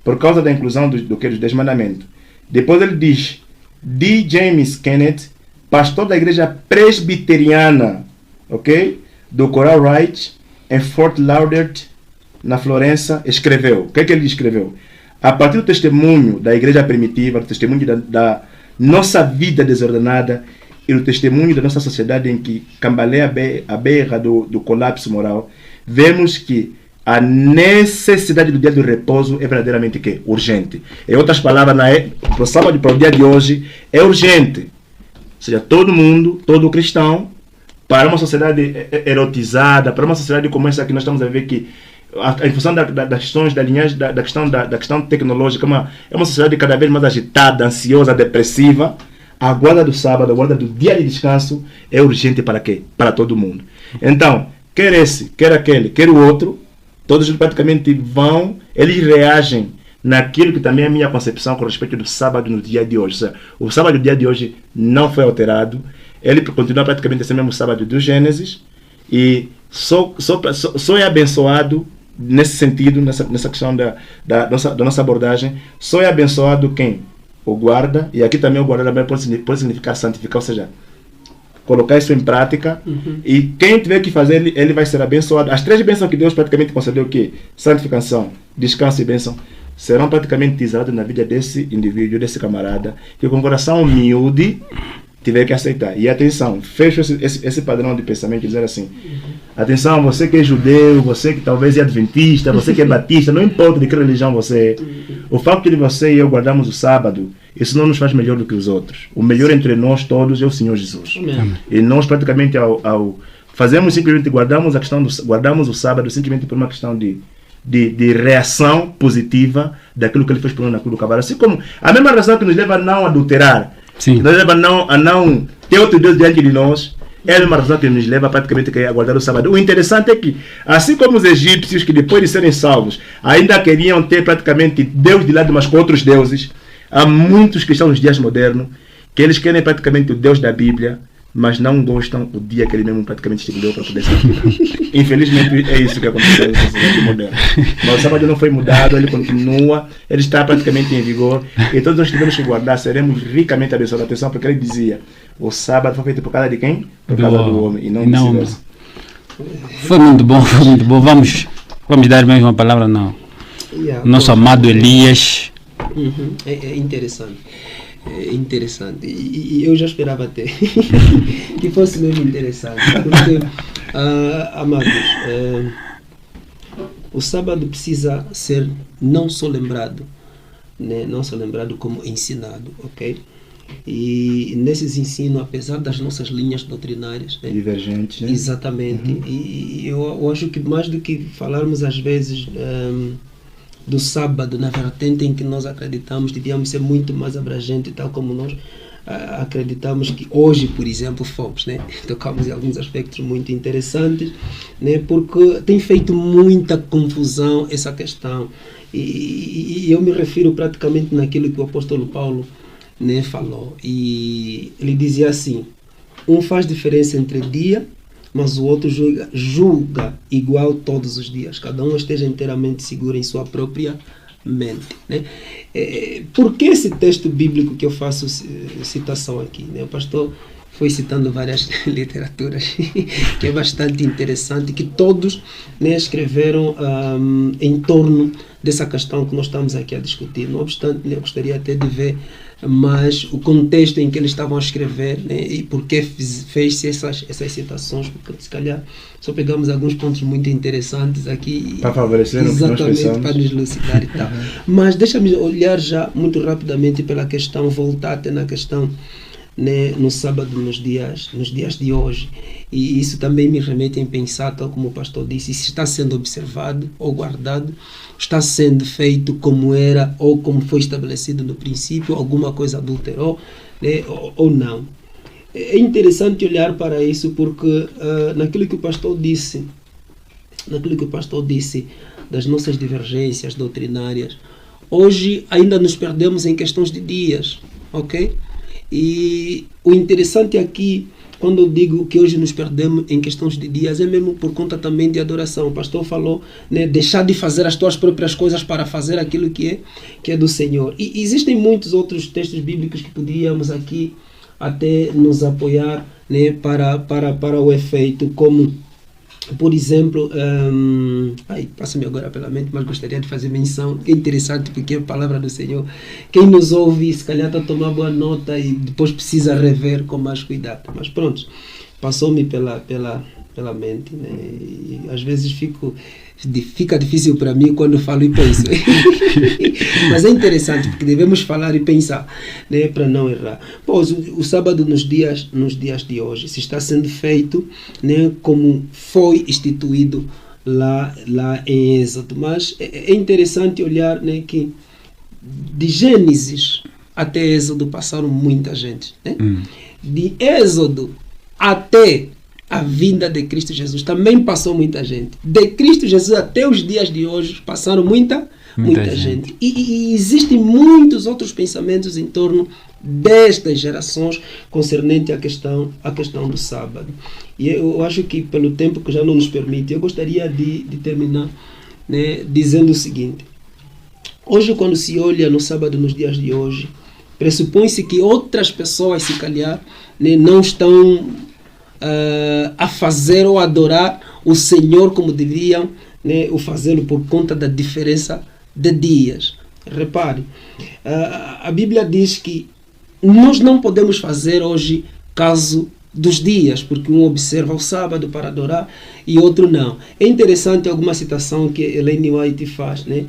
por causa da inclusão dos 10 mandamentos. Depois ele diz: D. James Kenneth, pastor da igreja presbiteriana, ok, do Coral Right, em Fort Lauderdale, na Florença, escreveu. O que é que ele escreveu? A partir do testemunho da igreja primitiva, do testemunho da nossa vida desordenada e do testemunho da nossa sociedade em que cambaleia a beira do colapso moral, vemos que a necessidade do dia do repouso é verdadeiramente urgente. Em outras palavras, para o sábado, para o dia de hoje, é urgente. Ou seja, todo mundo, todo cristão, para uma sociedade erotizada, para uma sociedade como essa que nós estamos a ver, que em função das questões da linhagem, da questão tecnológica, é uma sociedade cada vez mais agitada, ansiosa, depressiva. A guarda do sábado, a guarda do dia de descanso é urgente para quê? Para todo mundo. Então, quer esse, quer aquele, quer o outro, todos praticamente eles reagem naquilo que também é a minha concepção com respeito do sábado no dia de hoje. Ou seja, o sábado do dia de hoje não foi alterado, ele continua praticamente a ser mesmo o sábado do Gênesis, e só é abençoado nesse sentido, nessa questão da nossa abordagem, só é abençoado quem? O guarda, e aqui também o guarda também pode significar santificar, ou seja, colocar isso em prática, e quem tiver que fazer, ele vai ser abençoado. As 3 bênçãos que Deus praticamente concedeu, o quê? Santificação, descanso e bênção, serão praticamente exaladas na vida desse indivíduo, desse camarada, que com coração humilde tiver que aceitar. E atenção, fecho esse padrão de pensamento e dizer assim, atenção, você que é judeu, você que talvez é adventista, você que é batista, não importa de que religião você é, o fato de você e eu guardarmos o sábado, isso não nos faz melhor do que os outros. O melhor entre nós todos é o Senhor Jesus. Amém. E nós praticamente fazemos simplesmente, guardamos o sábado simplesmente por uma questão de reação positiva daquilo que ele fez por nós na cruz do Calvário. Assim como a mesma razão que nos leva a não adulterar, Sim. nos leva a não ter outro Deus diante de nós, é a mesma razão que nos leva praticamente a guardar o sábado. O interessante é que, assim como os egípcios, que depois de serem salvos, ainda queriam ter praticamente Deus de lado, mas com outros deuses, há muitos cristãos nos dias modernos que eles querem praticamente o Deus da Bíblia, mas não gostam o dia que ele mesmo praticamente estipulou para poder ser adorado. Infelizmente é isso que aconteceu no sociedade moderna. Mas o sábado não foi mudado, ele continua, ele está praticamente em vigor e todos nós tivemos que guardar, seremos ricamente abençoados. Atenção, porque ele dizia, o sábado foi feito por causa de quem? Por causa do homem e não vice-versa. Foi muito bom, foi muito bom. Vamos dar mais uma palavra não. Nosso amado Elias. É interessante. É interessante. E eu já esperava até que fosse mesmo interessante. Porque, amados, o sábado precisa ser não só lembrado, né? Não só lembrado como ensinado, ok? E nesses ensinos, apesar das nossas linhas doutrinárias, né? Divergentes, né? Exatamente. E eu acho que mais do que falarmos às vezes do sábado, na vertente em que nós acreditamos, devíamos ser muito mais abrangente, tal como nós acreditamos que hoje, por exemplo, fomos, né? Tocamos em alguns aspectos muito interessantes, né? Porque tem feito muita confusão essa questão. E eu me refiro praticamente naquilo que o apóstolo Paulo, né, falou. E ele dizia assim, um faz diferença entre dia, mas o outro julga igual todos os dias. Cada um esteja inteiramente seguro em sua própria mente, né? Por que esse texto bíblico que eu faço citação aqui, né? O pastor foi citando várias literaturas que é bastante interessante, que todos, né, escreveram em torno dessa questão que nós estamos aqui a discutir. Não obstante, né, eu gostaria até de ver mais o contexto em que eles estavam a escrever, né, e por que fez-se essas citações, porque se calhar só pegamos alguns pontos muito interessantes aqui para favorecer exatamente para nos elucidar e tal. Mas deixa-me olhar já muito rapidamente pela questão, voltar até na questão, né, no sábado, nos dias de hoje, e isso também me remete a pensar, tal como o pastor disse, se está sendo observado ou guardado, está sendo feito como era ou como foi estabelecido no princípio, alguma coisa adulterou, né, ou não. É interessante olhar para isso porque naquilo que o pastor disse das nossas divergências doutrinárias, hoje ainda nos perdemos em questões de dias, ok? E o interessante aqui, quando eu digo que hoje nos perdemos em questões de dias, é mesmo por conta também de adoração. O pastor falou, né, deixar de fazer as tuas próprias coisas para fazer aquilo que é do Senhor. E existem muitos outros textos bíblicos que poderíamos aqui até nos apoiar, né, para o efeito, como, por exemplo, passa-me agora pela mente, mas gostaria de fazer menção, é interessante porque é a palavra do Senhor. Quem nos ouve, se calhar está a tomar boa nota e depois precisa rever com mais cuidado. Mas pronto, passou-me pela mente, né? E às vezes fica difícil para mim quando falo e penso. Mas é interessante porque devemos falar e pensar, né, para não errar. Pois o sábado nos dias de hoje se está sendo feito, né, como foi instituído lá em Êxodo. Mas é interessante olhar, né, que de Gênesis até Êxodo passaram muita gente, né? De Êxodo até a vinda de Cristo Jesus também passou muita gente. De Cristo Jesus até os dias de hoje passaram muita gente. E existem muitos outros pensamentos em torno destas gerações concernente à questão do sábado. E eu acho que pelo tempo que já não nos permite, eu gostaria de terminar, né, dizendo o seguinte. Hoje, quando se olha no sábado nos dias de hoje, pressupõe-se que outras pessoas, se calhar, né, não estão a fazer ou adorar o Senhor como deveriam, né, o fazê-lo por conta da diferença de dias. Repare, a Bíblia diz que nós não podemos fazer hoje caso dos dias, porque um observa o sábado para adorar e outro não. É interessante alguma citação que Ellen White faz, né?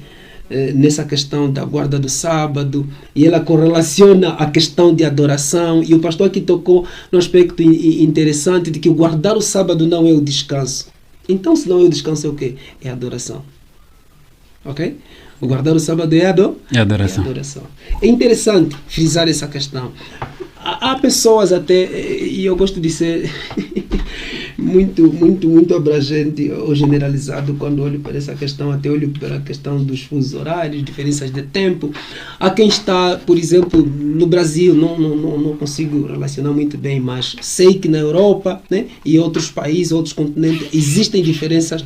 Nessa questão da guarda do sábado, e ela correlaciona a questão de adoração, e o pastor aqui tocou no aspecto interessante de que o guardar o sábado não é o descanso. Então, se não é o descanso, é o quê? É a adoração. Ok? O guardar o sábado é adoração. É adoração. É interessante frisar essa questão. Há pessoas até, e eu gosto de ser muito abrangente ou generalizado quando olho para essa questão, até olho para a questão dos fusos horários, diferenças de tempo. Há quem está, por exemplo, no Brasil, não consigo relacionar muito bem, mas sei que na Europa, né, e outros países, outros continentes, existem diferenças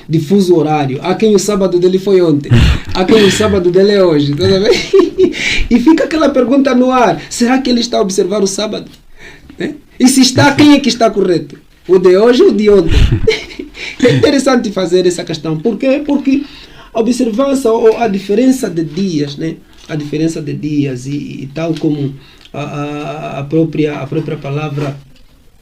de fuso horário. Há quem o sábado dele foi ontem, há quem o sábado dele é hoje, tá vendo? E fica aquela pergunta no ar: será que ele está a observar o sábado? Né? E se está, quem é que está correto? O de hoje ou o de ontem? É interessante fazer essa questão. Por quê? Porque a observância ou a diferença de dias, né? A diferença de dias e tal como a própria palavra,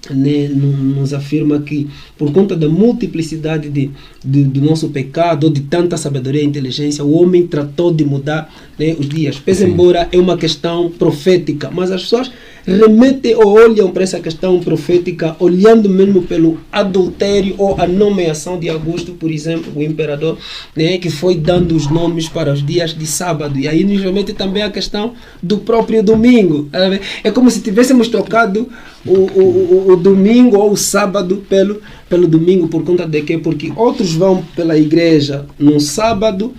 né, nos afirma que por conta da multiplicidade do nosso pecado, ou de tanta sabedoria e inteligência, o homem tratou de mudar, né, os dias. Pese embora é uma questão profética, mas as pessoas remetem ou olham para essa questão profética olhando mesmo pelo adultério ou a nomeação de Augusto, por exemplo, o imperador, né, que foi dando os nomes para os dias de sábado. E aí nos remete também a questão do próprio domingo. É como se tivéssemos trocado o domingo ou o sábado pelo domingo. Por conta de quê? Porque outros vão pela igreja no sábado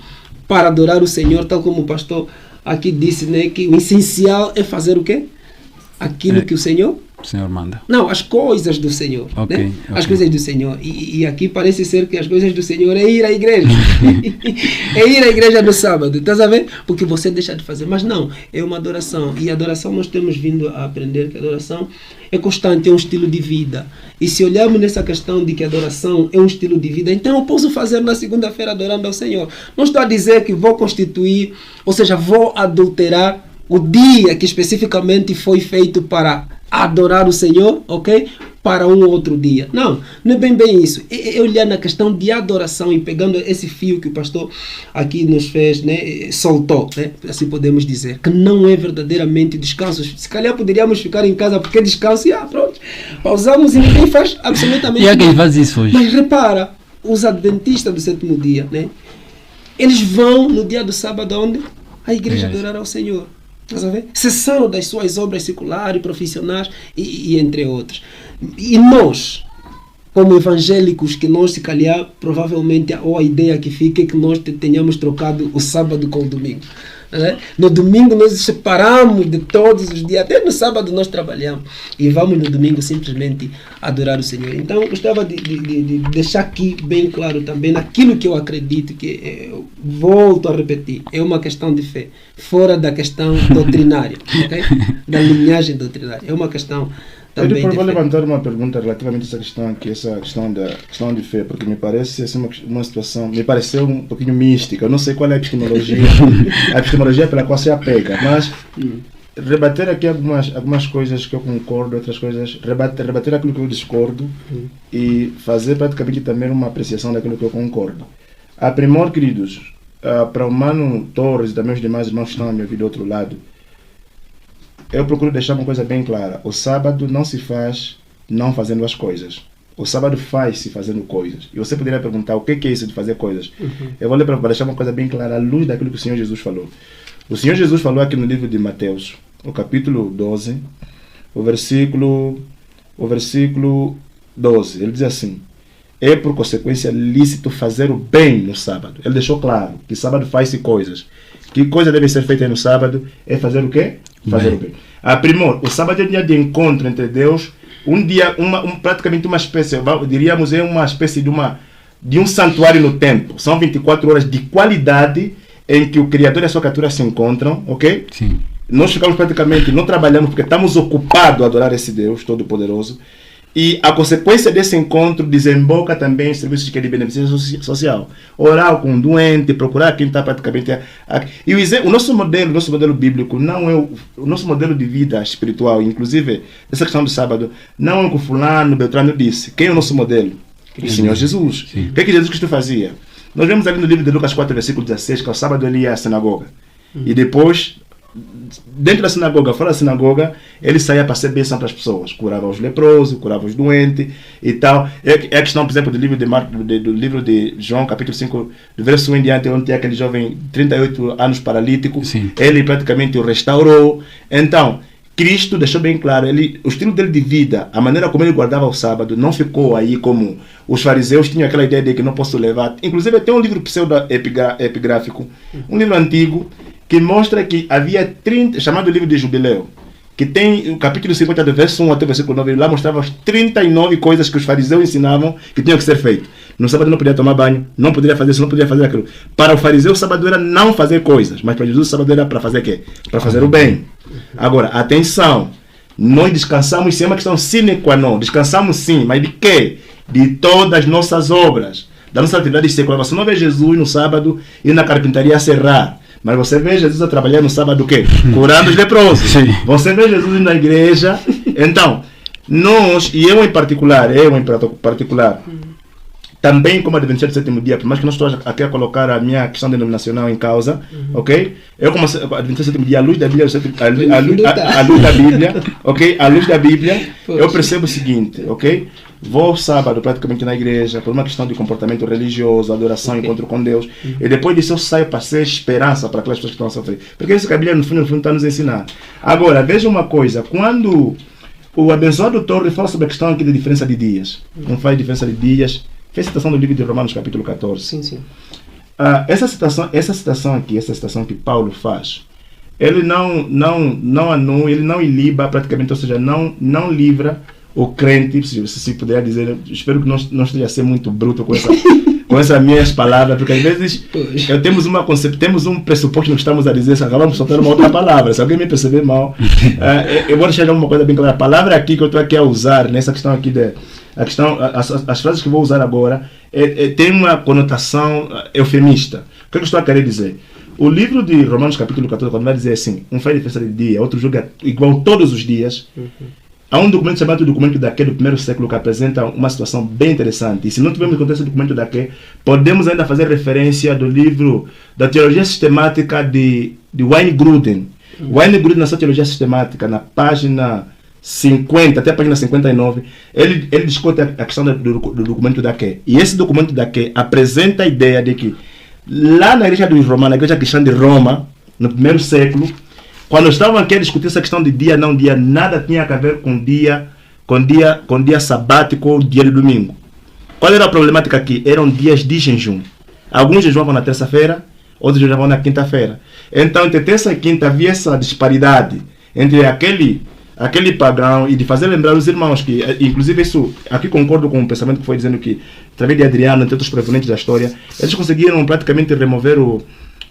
para adorar o Senhor, tal como o pastor aqui disse, né, que o essencial é fazer o quê? Aquilo que o Senhor manda. Não, as coisas do Senhor. Okay, né? As coisas do Senhor. E aqui parece ser que as coisas do Senhor é ir à igreja. É ir à igreja no sábado. Estás a ver? Porque você deixa de fazer. Mas não, é uma adoração. E a adoração nós temos vindo a aprender que a adoração é constante, é um estilo de vida. E se olharmos nessa questão de que a adoração é um estilo de vida, então eu posso fazer na segunda-feira adorando ao Senhor. Não estou a dizer que vou constituir, ou seja, vou adulterar o dia que especificamente foi feito para adorar o Senhor, ok? Para um outro dia. Não é bem isso. É olhar na questão de adoração e pegando esse fio que o pastor aqui nos fez, né, soltou, né, assim podemos dizer, que não é verdadeiramente descanso. Se calhar poderíamos ficar em casa porque descanso e pronto, pausamos e ninguém faz absolutamente nada. E quem faz isso hoje? Mas repara, os adventistas do sétimo dia, né, eles vão no dia do sábado onde? A igreja adorar ao Senhor. Cessaram das suas obras seculares, profissionais e entre outros. E nós, como evangélicos, que nós se calhar, provavelmente, ou a ideia que fica é que nós tenhamos trocado o sábado com o domingo. No domingo nós nos separamos de todos os dias, até no sábado nós trabalhamos e vamos no domingo simplesmente adorar o Senhor. Então eu gostava de deixar aqui bem claro também naquilo que eu acredito, que eu volto a repetir, é uma questão de fé, fora da questão doutrinária, okay? Da linhagem doutrinária, é uma questão eu depois vou levantar uma pergunta relativamente a essa questão aqui, essa questão de fé, porque me parece assim, uma situação, me pareceu um pouquinho mística. Eu não sei qual é a epistemologia pela qual se apega, mas rebater aqui algumas coisas que eu concordo, outras coisas, rebater aquilo que eu discordo e fazer praticamente também uma apreciação daquilo que eu concordo. A primor, queridos, para o Mano Torres e também os demais irmãos que estão a me ouvir do outro lado, eu procuro deixar uma coisa bem clara. O sábado não se faz não fazendo as coisas. O sábado faz-se fazendo coisas. E você poderia perguntar o que é isso de fazer coisas. Eu vou ler para deixar uma coisa bem clara à luz daquilo que o Senhor Jesus falou. O Senhor Jesus falou aqui no livro de Mateus, o capítulo 12, o versículo 12. Ele diz assim: é por consequência lícito fazer o bem no sábado. Ele deixou claro que sábado faz-se coisas. Que coisa deve ser feita no sábado? É fazer o quê? Fazer o bem. A primor, o sábado é um dia de encontro entre Deus, um dia, praticamente uma espécie, diríamos, é uma espécie de um santuário no tempo. São 24 horas de qualidade em que o Criador e a sua criatura se encontram, ok? Sim. Nós ficamos praticamente, não trabalhamos porque estamos ocupados a adorar esse Deus Todo-Poderoso. E a consequência desse encontro desemboca também em serviços que é de beneficência social. Orar com um doente, procurar quem está praticamente... E o nosso modelo bíblico, não é o nosso modelo de vida espiritual, inclusive, essa questão do sábado, não é o que o fulano, Beltrano disse. Quem é o nosso modelo? O Senhor Jesus. Sim. O que é que Jesus Cristo fazia? Nós vemos ali no livro de Lucas 4, versículo 16, que ao sábado ele ia à sinagoga. E depois, dentro da sinagoga, fora da sinagoga, ele saía para ser bênção para as pessoas. Curava os leprosos, curava os doentes e tal. É a questão, por exemplo, do livro de do livro de João, capítulo 5, do verso 1 em diante, onde tem aquele jovem, 38 anos paralítico. Sim. Ele praticamente o restaurou. Então, Cristo deixou bem claro, o estilo dele de vida, a maneira como ele guardava o sábado, não ficou aí como os fariseus tinham aquela ideia de que não posso levar. Inclusive tem um livro pseudo-epigráfico, um livro antigo, que mostra que havia 30, chamado livro de Jubileu, que tem o capítulo 50, do verso 1 até o versículo 9, lá mostrava as 39 coisas que os fariseus ensinavam que tinham que ser feitas. No sábado não podia tomar banho, não poderia fazer isso, não poderia fazer aquilo. Para o fariseu o sábado era não fazer coisas, mas para Jesus o sábado era para fazer o quê? Para fazer o bem. Agora, atenção, nós descansamos sim, é uma questão sine qua non, descansamos sim, mas de quê? De todas as nossas obras, da nossa atividade secular. Você não vê Jesus no sábado ir na carpintaria a serrar, mas você vê Jesus a trabalhar no sábado o quê? Curando os leprosos. Sim. Você vê Jesus na igreja. Então, nós, e eu em particular, também como adventista do sétimo dia, por mais que não estou aqui a colocar a minha questão denominacional em causa, ok? Eu como adventista do sétimo dia, à luz da Bíblia, à luz da Bíblia, ok? À luz da Bíblia, eu percebo o seguinte, ok? Vou sábado praticamente na igreja por uma questão de comportamento religioso, adoração, encontro com Deus, e depois disso eu saio para ser esperança para aquelas pessoas que estão a sofrer. Porque isso que a Bíblia no fundo está nos ensinar. Agora, veja uma coisa, quando o abençoado Torre fala sobre a questão aqui da diferença de dias, não faz diferença de dias, fez citação do livro de Romanos capítulo 14. Sim, sim. Essa citação que Paulo faz, ele não anula, ele não iliba praticamente, ou seja, não livra o crente, se puder dizer, espero que não esteja a ser muito bruto com essas minhas palavras, porque às vezes temos um pressuposto no que estamos a dizer, acabamos de soltar uma outra palavra. Se alguém me perceber mal, eu vou deixar uma coisa bem clara. A palavra aqui que eu estou aqui a usar, nessa questão aqui, as frases que eu vou usar agora, tem uma conotação eufemista. O que eu estou a querer dizer? O livro de Romanos capítulo 14, quando vai dizer assim, um faz diferença de dia, outro julga igual todos os dias, há um documento chamado Documento Daquê do primeiro século que apresenta uma situação bem interessante. E se não tivermos em conta esse Documento Daquê, podemos ainda fazer referência do livro da Teologia Sistemática de Wayne Grudem. Wayne Grudem, na sua Teologia Sistemática, na página 50 até a página 59, ele discute a questão do Documento Daquê. E esse Documento Daquê apresenta a ideia de que lá na igreja dos romanos, na igreja cristã de Roma, no primeiro século, quando estavam aqui a discutir essa questão de dia, não dia, nada tinha a ver com dia sabático ou dia de domingo. Qual era a problemática aqui? Eram dias de jejum. Alguns jejuavam na terça-feira, outros jejuavam na quinta-feira. Então, entre terça e quinta havia essa disparidade entre aquele pagão e de fazer lembrar os irmãos que, inclusive isso, aqui concordo com o pensamento que foi dizendo que, através de Adriano, entre outros proponentes da história, eles conseguiram praticamente remover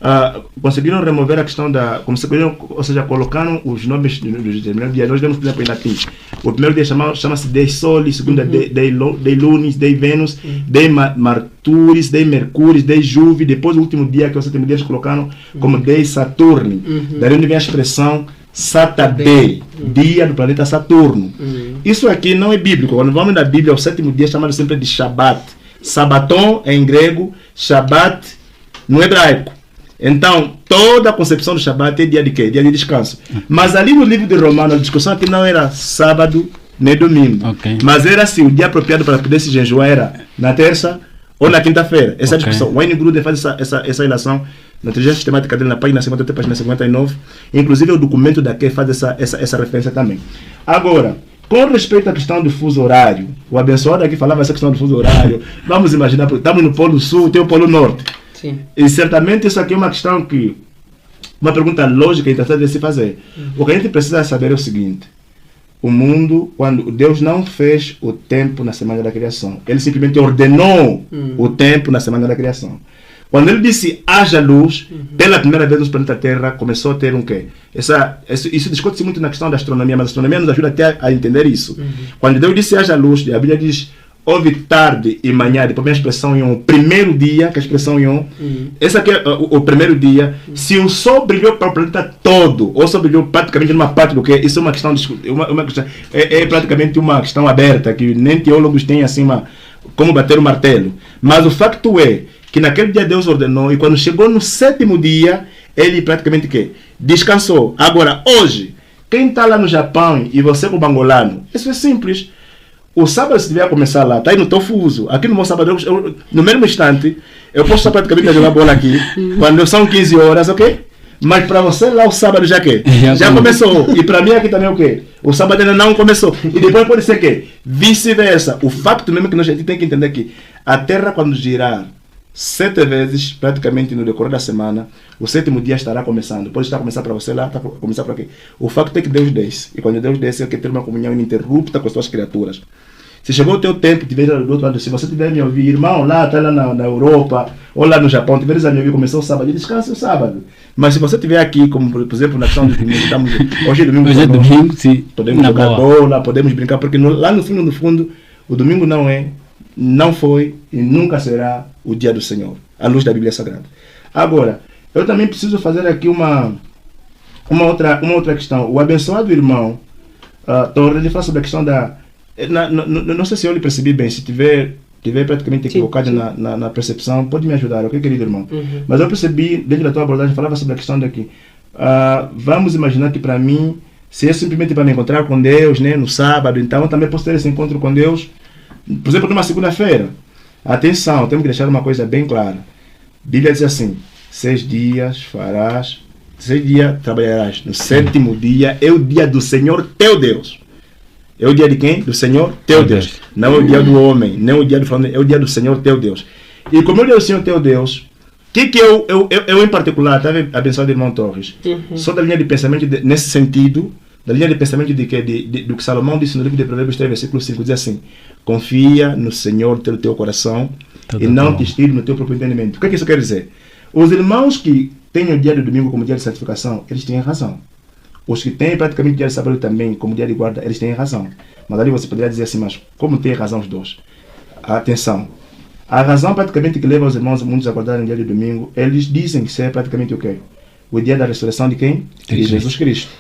a questão da... ou seja, colocaram os nomes dos determinados dias. Nós demos, por exemplo, em latim. O primeiro dia chama-se Dei Soli, o segundo é Dei Lunis, Dei Vênus, Dei Marturis, Dei Mercuris, Dei Juve. Depois, o último dia, que os sétimo dia, eles colocaram como Dei Saturni. Daí onde vem a expressão Saturday, dia do planeta Saturno. Isso aqui não é bíblico. Quando vamos na Bíblia, o sétimo dia é chamado sempre de Shabbat. Sabaton em grego, Shabbat no hebraico. Então, toda a concepção do Shabbat é dia de quê? Dia de descanso. Mas ali no livro de Romanos, a discussão aqui não era sábado nem domingo. Okay. Mas era assim, o dia apropriado para poder se jejuar era na terça ou na quinta-feira. Essa é a discussão. Wayne Grudem faz essa relação na teologia sistemática dele, na página 50 até a página 59. Inclusive o documento daqui faz essa referência também. Agora, com respeito à questão do fuso horário, o abençoado aqui falava essa questão do fuso horário. Vamos imaginar, estamos no Polo Sul, tem o Polo Norte. Sim. E certamente isso aqui é uma questão que, uma pergunta lógica e interessante de se fazer. O que a gente precisa saber é o seguinte: o mundo, quando Deus não fez o tempo na semana da criação, Ele simplesmente ordenou o tempo na semana da criação. Quando ele disse haja luz, pela primeira vez o planeta Terra começou a ter um quê? Isso discute-se muito na questão da astronomia, mas a astronomia nos ajuda até a entender isso. Quando Deus disse haja luz, a Bíblia diz houve tarde e manhã, depois a expressão em um primeiro dia, que é a expressão em um. Esse aqui é o primeiro dia. Se o Sol brilhou para o planeta todo, ou só brilhou praticamente numa parte do que, isso é uma questão, é praticamente uma questão aberta, que nem teólogos têm assim como bater o martelo. Mas o facto é que naquele dia Deus ordenou, e quando chegou no 7º dia, ele praticamente que descansou. Agora, hoje, quem está lá no Japão e você como angolano, isso é simples. O sábado, se tiver começar lá, está aí no teu fuso. Aqui no meu sábado, no mesmo instante, eu posso só praticamente jogar bola aqui, quando são 15 horas, ok? Mas para você lá o sábado já que? Já começou. E para mim aqui também o quê? O sábado ainda não começou. E depois pode ser que vice-versa. O facto mesmo que nós tem que entender que a Terra quando girar 7 vezes, praticamente no decorrer da semana, o 7º dia estará começando. Pode estar começando para você lá, começar para aqui. O facto é que Deus desce. E quando Deus desce, é que ter uma comunhão ininterrupta com as suas criaturas. Se chegou o teu tempo, tiver do outro lado, se você tiver me ouvir, irmão, lá na Europa, ou lá no Japão, tiveres a me ouvir, começou o sábado, descansa o sábado. Mas se você estiver aqui, como por exemplo na questão do domingo, hoje é domingo, sim. Podemos jogar bola, podemos brincar, porque lá no fundo, o domingo não foi e nunca será o dia do Senhor, à luz da Bíblia Sagrada. Agora, eu também preciso fazer aqui uma outra questão. O abençoado irmão, ele fala sobre a questão da... não sei se eu lhe percebi bem, se tiver praticamente equivocado na percepção, pode me ajudar, ok, querido irmão? Mas eu percebi, dentro da tua abordagem, falava sobre a questão daqui. Vamos imaginar que para mim, se é simplesmente para me encontrar com Deus, né, no sábado, então eu também posso ter esse encontro com Deus, por exemplo, numa segunda-feira. Atenção, temos que deixar uma coisa bem clara. A Bíblia diz assim, 6 dias trabalharás, no 7º dia é o dia do Senhor teu Deus. É o dia de quem? Do Senhor teu Deus. Não é o dia do homem, nem o dia do falando, é o dia do Senhor teu Deus. E como é o dia do Senhor teu Deus, que eu em particular, estava abençoado irmão Torres, só da linha de pensamento nesse sentido, da linha de pensamento do que Salomão disse no livro de Provérbios 3, versículo 5, diz assim, confia no Senhor teu coração e não te estire no teu próprio entendimento. O que isso quer dizer? Os irmãos que têm o dia do domingo como dia de santificação, eles têm razão. Os que têm praticamente o dia de sábado também, como dia de guarda, eles têm razão. Mas ali você poderia dizer assim, mas como tem razão os dois? Atenção. A razão praticamente que leva os irmãos muitos a guardar no dia de domingo, eles dizem que isso é praticamente o quê? O dia da ressurreição de quem? De Jesus Cristo.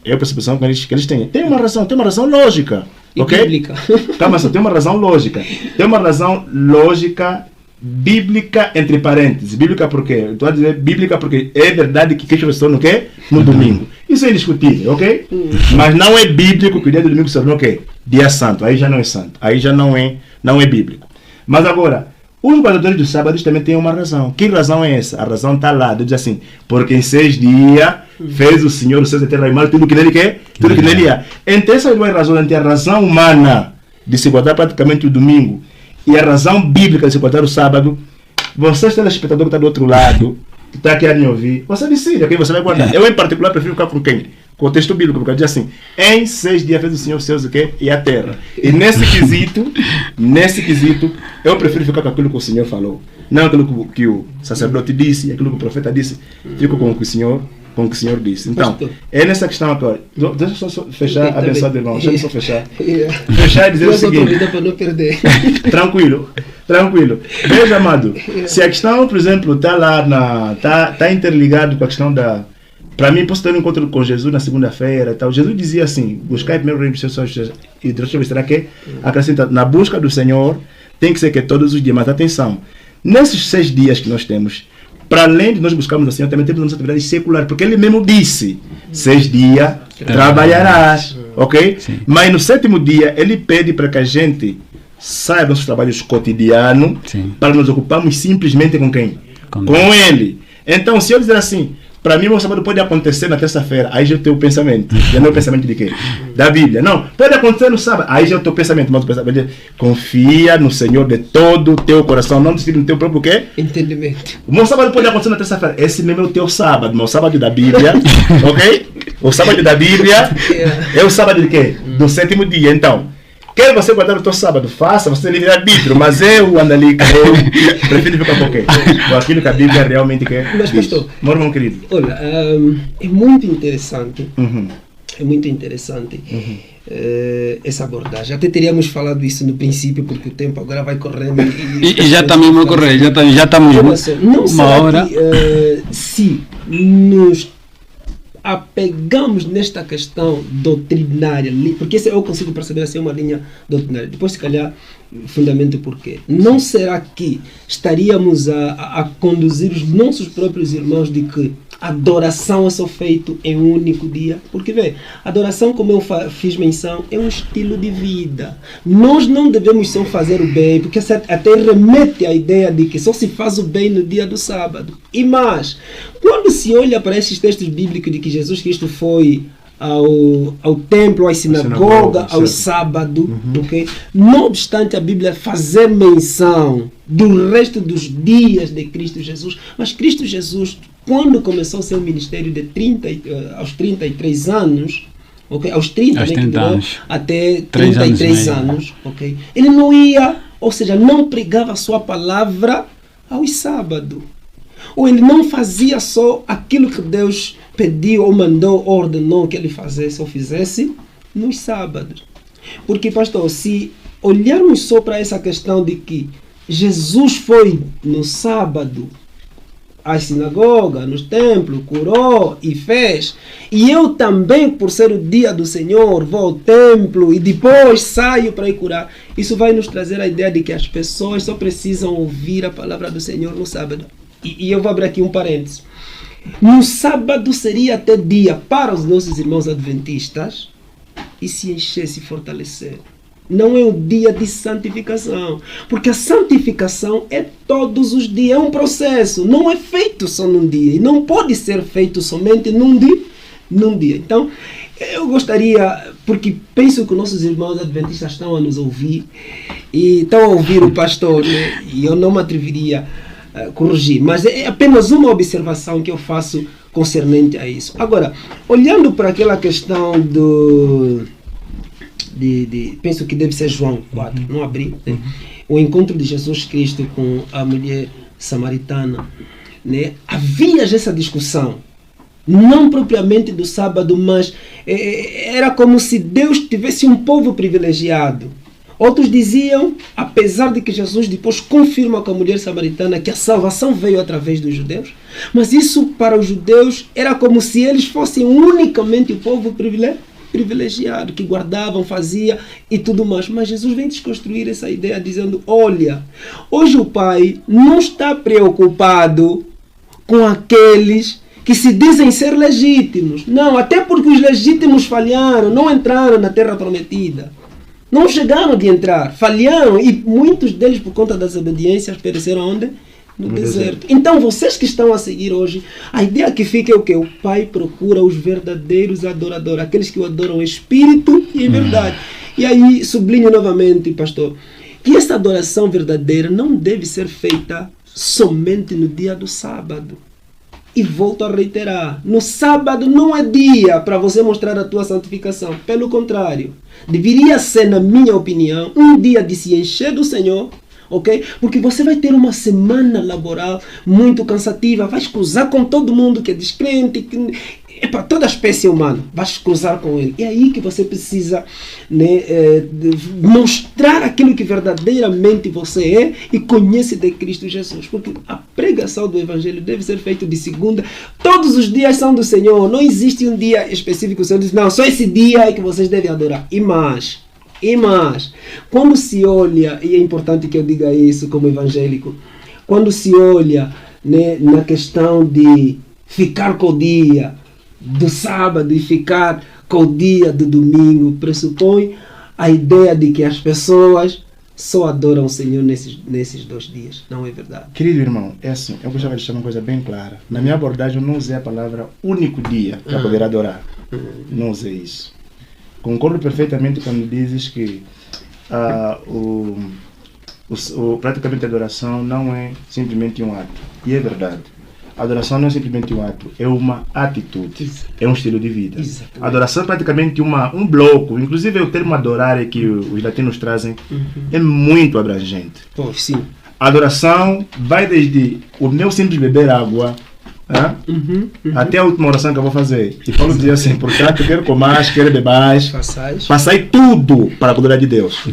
É a percepção que eles têm. Tem uma razão lógica. E ok? bíblica. Calma só, tem uma razão lógica. Tem uma razão lógica bíblica, entre parênteses. Bíblica por quê? Estou a dizer bíblica porque é verdade que Cristo ressuscitou no quê? No domingo. Isso é indiscutível, ok? Mas não é bíblico que o dia do domingo se tornou o quê? Dia santo. Aí já não é santo. Aí já não é bíblico. Mas agora, os guardadores dos sábados também têm uma razão. Que razão é essa? A razão está lá. Deus diz assim, porque em 6 dias fez o Senhor os céus e a terra e mar, tudo que nele quer, tudo que nele há. Entre essas duas razões, entre a razão humana de se guardar praticamente o domingo e a razão bíblica de se guardar o sábado, você, telespectador que está do outro lado, que está aqui a me ouvir, você decide quem você vai guardar. Eu, em particular, prefiro ficar com quem? Com o texto bíblico, porque diz assim, em 6 dias fez o Senhor os céus e a terra. E nesse quesito, eu prefiro ficar com aquilo que o Senhor falou. Não aquilo que o sacerdote disse, aquilo que o profeta disse, fico com o que o Senhor disse. Então, é nessa questão agora. Deixa eu só fechar, abençoado irmão. Deixa eu só fechar. Fechar e dizer o seguinte. Para não perder. Tranquilo. Veja, amado. Se a questão, por exemplo, está lá, está interligado com a questão da... Para mim, posso ter um encontro com Jesus na segunda-feira e tal. Jesus dizia assim, buscar primeiro o reino dos céus e deixa eu ver, será que acrescenta, na busca do Senhor, tem que ser que todos os dias, mas atenção, nesses 6 dias que nós temos, para além de nós buscarmos o Senhor, também temos nossa atividade secular, porque Ele mesmo disse, 6 dias trabalharás, ok? Sim. Mas no 7º dia, Ele pede para que a gente saia dos nossos trabalhos cotidianos, para nos ocuparmos simplesmente com quem? Com Ele. Então, se eu dizer assim, para mim, o sábado pode acontecer na terça-feira. Aí já é o teu pensamento. Já não é o pensamento de quê? Da Bíblia. Não, pode acontecer no sábado. Aí já é o teu pensamento. Mas o pensamento é, confia no Senhor de todo o teu coração. Não decide no teu próprio quê? Entendimento. O meu sábado pode acontecer na terça-feira. Esse mesmo é o teu sábado. O meu sábado da Bíblia. Ok? O sábado da Bíblia é o sábado de quê? Do 7º dia. Então, Quer você guardar o teu sábado? Faça, você é livre-arbítrio, mas eu ando ali, eu prefiro ficar com o quê? Com aquilo que a Bíblia realmente quer. Mas, pastor, meu irmão querido. Olha, é muito interessante. Uhum. É muito interessante essa abordagem. Até teríamos falado isso no princípio, porque o tempo agora vai correndo. E já está mesmo a correr, já estamos não uma hora. Que, se nos apegamos nesta questão doutrinária, porque eu consigo perceber assim uma linha doutrinária. Depois, se calhar, fundamento porquê. Não será que estaríamos a conduzir os nossos próprios irmãos de que adoração é só feito em um único dia? Porque, vê, adoração, como eu fiz menção, é um estilo de vida. Nós não devemos só fazer o bem, porque até remete à ideia de que só se faz o bem no dia do sábado. E mais, quando se olha para esses textos bíblicos de que Jesus Cristo foi ao templo, à sinagoga, ao sábado, okay? Não obstante a Bíblia fazer menção do resto dos dias de Cristo Jesus, mas Cristo Jesus, quando começou o seu ministério aos 33 anos, okay? Aos 30 anos, até 33 anos, okay? Ele não ia, ou seja, não pregava a sua palavra aos sábados. Ou ele não fazia só aquilo que Deus pediu ou mandou, ou ordenou que ele fizesse ou fizesse nos sábados. Porque, pastor, se olharmos só para essa questão de que Jesus foi no sábado à sinagoga, nos templos, curou e fez, e eu também, por ser o dia do Senhor, vou ao templo e depois saio para ir curar, isso vai nos trazer a ideia de que as pessoas só precisam ouvir a palavra do Senhor no sábado. E eu vou abrir aqui um parênteses. No sábado seria até dia para os nossos irmãos adventistas e se encher, se fortalecer. Não é um dia de santificação, porque a santificação é todos os dias, é um processo, não é feito só num dia e não pode ser feito somente num dia. Então, eu gostaria, porque penso que nossos irmãos adventistas estão a nos ouvir e estão a ouvir o pastor, né? E eu não me atreveria corrigir, mas é apenas uma observação que eu faço concernente a isso. Agora, olhando para aquela questão penso que deve ser João 4, não abri, né? O encontro de Jesus Cristo com a mulher samaritana, né? Havia já essa discussão, não propriamente do sábado, mas era como se Deus tivesse um povo privilegiado. Outros diziam, apesar de que Jesus depois confirma com a mulher samaritana que a salvação veio através dos judeus, mas isso para os judeus era como se eles fossem unicamente o povo privilegiado, que guardavam, fazia e tudo mais. Mas Jesus vem desconstruir essa ideia dizendo, olha, hoje o Pai não está preocupado com aqueles que se dizem ser legítimos. Não, até porque os legítimos falharam, não entraram na terra prometida. Não chegaram de entrar, falharam e muitos deles, por conta das obediências, pereceram onde? No deserto. Então, vocês que estão a seguir hoje, a ideia que fica é o quê? O Pai procura os verdadeiros adoradores, aqueles que o adoram em espírito e em verdade. E aí, sublinho novamente, pastor, que essa adoração verdadeira não deve ser feita somente no dia do sábado. E volto a reiterar, no sábado não é dia para você mostrar a tua santificação. Pelo contrário, deveria ser, na minha opinião, um dia de se encher do Senhor, ok? Porque você vai ter uma semana laboral muito cansativa, vai cruzar com todo mundo que é descrente, é para toda a espécie humana, vai cruzar com ele. É aí que você precisa, né, mostrar aquilo que verdadeiramente você é e conhece de Cristo Jesus. Porque a pregação do Evangelho deve ser feita de segunda. Todos os dias são do Senhor. Não existe um dia específico. O Senhor diz, não, só esse dia é que vocês devem adorar. E mais, quando se olha, e é importante que eu diga isso como evangélico, quando se olha, né, na questão de ficar com o dia do sábado e ficar com o dia do domingo, pressupõe a ideia de que as pessoas só adoram o Senhor nesses 2 dias. Não é verdade? Querido irmão, é assim, eu gostaria de deixar uma coisa bem clara. Na minha abordagem eu não usei a palavra único dia para poder adorar. Não usei isso. Concordo perfeitamente quando dizes que praticamente a adoração não é simplesmente um ato. E é verdade. Adoração não é simplesmente um ato, é uma atitude, é um estilo de vida. Exatamente. Adoração é praticamente um bloco, inclusive o termo adorar que os latinos trazem é muito abrangente. Pois, sim. Adoração vai desde o meu simples beber água até a última oração que eu vou fazer. E Paulo dizia assim, portanto, quer comais, quer bebais, façai tudo para a glória de Deus.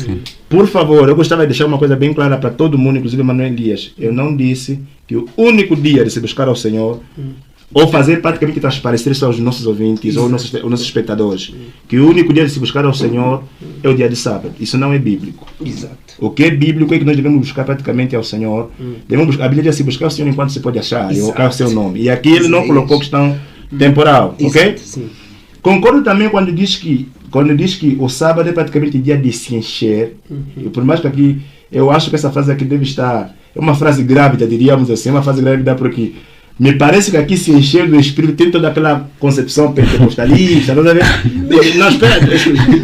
Por favor, eu gostaria de deixar uma coisa bem clara para todo mundo, inclusive Manuel Elias. Eu não disse que o único dia de se buscar ao Senhor, ou fazer praticamente transparecer isso aos nossos ouvintes, ou aos nossos espectadores, que o único dia de se buscar ao Senhor é o dia de sábado. Isso não é bíblico. Exato. O que é bíblico é que nós devemos buscar praticamente ao Senhor. Devemos buscar, a Bíblia diz se buscar ao Senhor enquanto se pode achar, e colocar o seu nome. E aqui ele não colocou questão temporal, ok? Exato, sim. Concordo também quando diz que o sábado é praticamente dia de se encher. E por mais que aqui, eu acho que essa frase aqui deve estar, é uma frase grávida, diríamos assim, é uma frase grávida porque me parece que aqui se encher do Espírito tem toda aquela concepção pentecostalista, não, espera,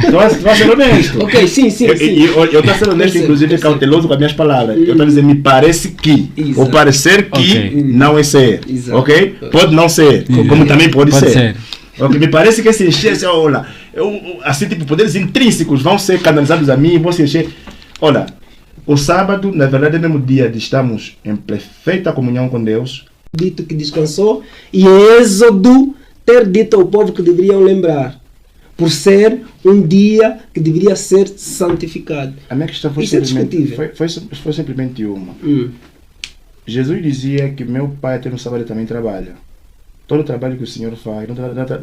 tu vai ser honesto. Ok, sim. Eu estou sendo honesto, inclusive cauteloso com as minhas palavras. Eu estou dizendo, me parece que, ou parecer que não é ser, ok? Pode não ser, como também pode ser. Okay, me parece que se encher, assim, tipo, poderes intrínsecos vão ser canalizados a mim, vão se encher. Olha, o sábado, na verdade, é mesmo dia de estarmos em perfeita comunhão com Deus. Dito que descansou, e Êxodo ter dito ao povo que deveriam lembrar, por ser um dia que deveria ser santificado. A minha questão foi foi simplesmente uma. Jesus dizia que meu pai até no sábado também trabalha. Todo o trabalho que o Senhor faz,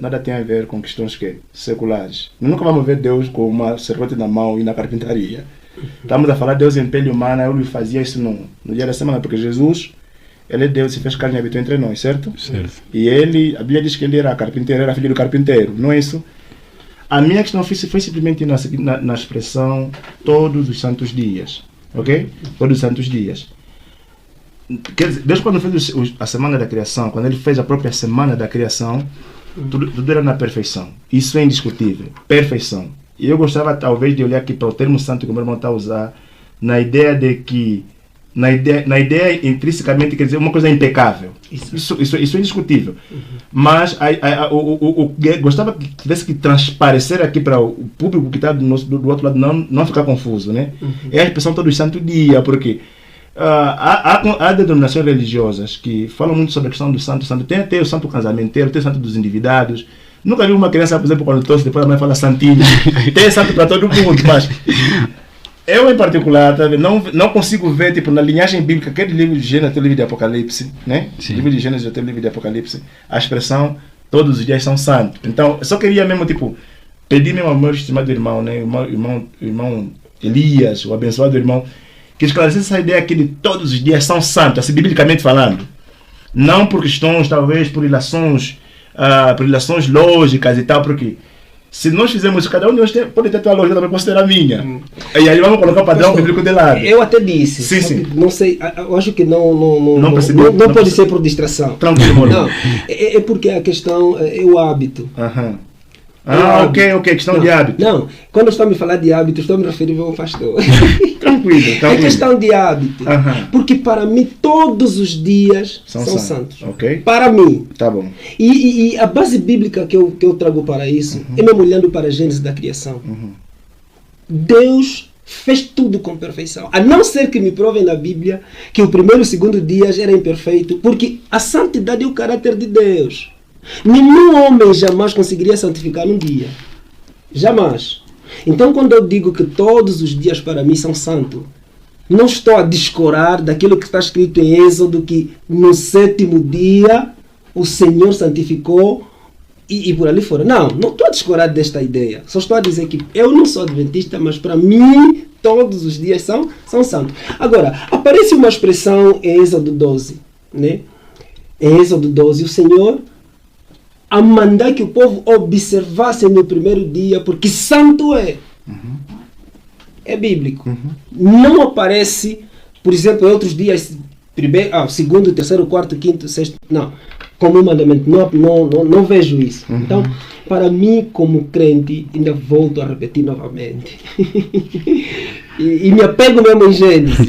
nada tem a ver com questões seculares. Nunca vamos ver Deus com uma serrote na mão e na carpintaria. Estamos a falar de Deus em pele humana, eu fazia isso no dia da semana, porque Jesus, ele é Deus, se fez carne e habitou entre nós, certo? Certo. E a Bíblia diz que ele era carpinteiro, era filho do carpinteiro, não é isso? A minha questão foi simplesmente na expressão todos os santos dias, ok? Todos os santos dias. Quer dizer, Deus quando fez a semana da criação, quando ele fez a própria semana da criação, tudo era na perfeição. Isso é indiscutível, perfeição. E eu gostava talvez de olhar aqui para o termo santo que o meu irmão está a usar, na ideia de que na ideia intrinsecamente quer dizer uma coisa impecável. Isso é indiscutível. Mas gostava que tivesse que transparecer aqui para o público que está do outro lado não ficar confuso, né? É a expressão todo santo dia, porque há denominações religiosas que falam muito sobre a questão do santo. Tem até o santo casamenteiro, tem o santo dos endividados. Nunca vi uma criança, por exemplo, quando tosse, depois a mãe fala santinho. Tem santo para todo mundo, mas eu, em particular, não consigo ver, tipo, na linhagem bíblica, aquele livro de Gênesis até o livro de Apocalipse, né? Sim. Livro de Gênesis até o livro de Apocalipse, a expressão todos os dias são santos. Então, eu só queria mesmo, tipo, pedir mesmo ao meu estimado irmão, né? Irmão Elias, o abençoado irmão, que esclarecesse essa ideia aqui de todos os dias são santos, assim, biblicamente falando. Não por questões, talvez, por ilações lógicas e tal, porque se nós fizermos isso, cada um de nós pode ter a tua lógica, também posso ter a minha. E aí vamos colocar o padrão bíblico de lado. Eu até disse. Sim. Não sei, eu acho que não pode ser por distração. Tranquilo, não. É porque a questão é o hábito. Ok, questão de hábito. Não, quando estou a me falar de hábito, estou a me referir ao pastor. Tranquilo. É questão de hábito. Porque para mim todos os dias são santos. Ok. Para mim. Tá bom. E a base bíblica que eu trago para isso é mesmo olhando para a Gênesis da criação. Deus fez tudo com perfeição. A não ser que me provem na Bíblia que o primeiro e o segundo dias era imperfeito, porque a santidade é o caráter de Deus. Nenhum homem jamais conseguiria santificar um dia. Jamais. Então, quando eu digo que todos os dias para mim são santos, não estou a descorar daquilo que está escrito em Êxodo, que no sétimo dia o Senhor santificou e por ali fora. Não estou a descorar desta ideia. Só estou a dizer que eu não sou adventista, mas para mim todos os dias são santos. Agora, aparece uma expressão em Êxodo 12, né? Em Êxodo 12, o Senhor a mandar que o povo observasse no primeiro dia, porque santo é. É bíblico. Não aparece, por exemplo, em outros dias, segundo, terceiro, quarto, quinto, sexto, não. Como um mandamento. Não vejo isso. Então, para mim, como crente, ainda volto a repetir novamente. E me apego mesmo em Gênesis.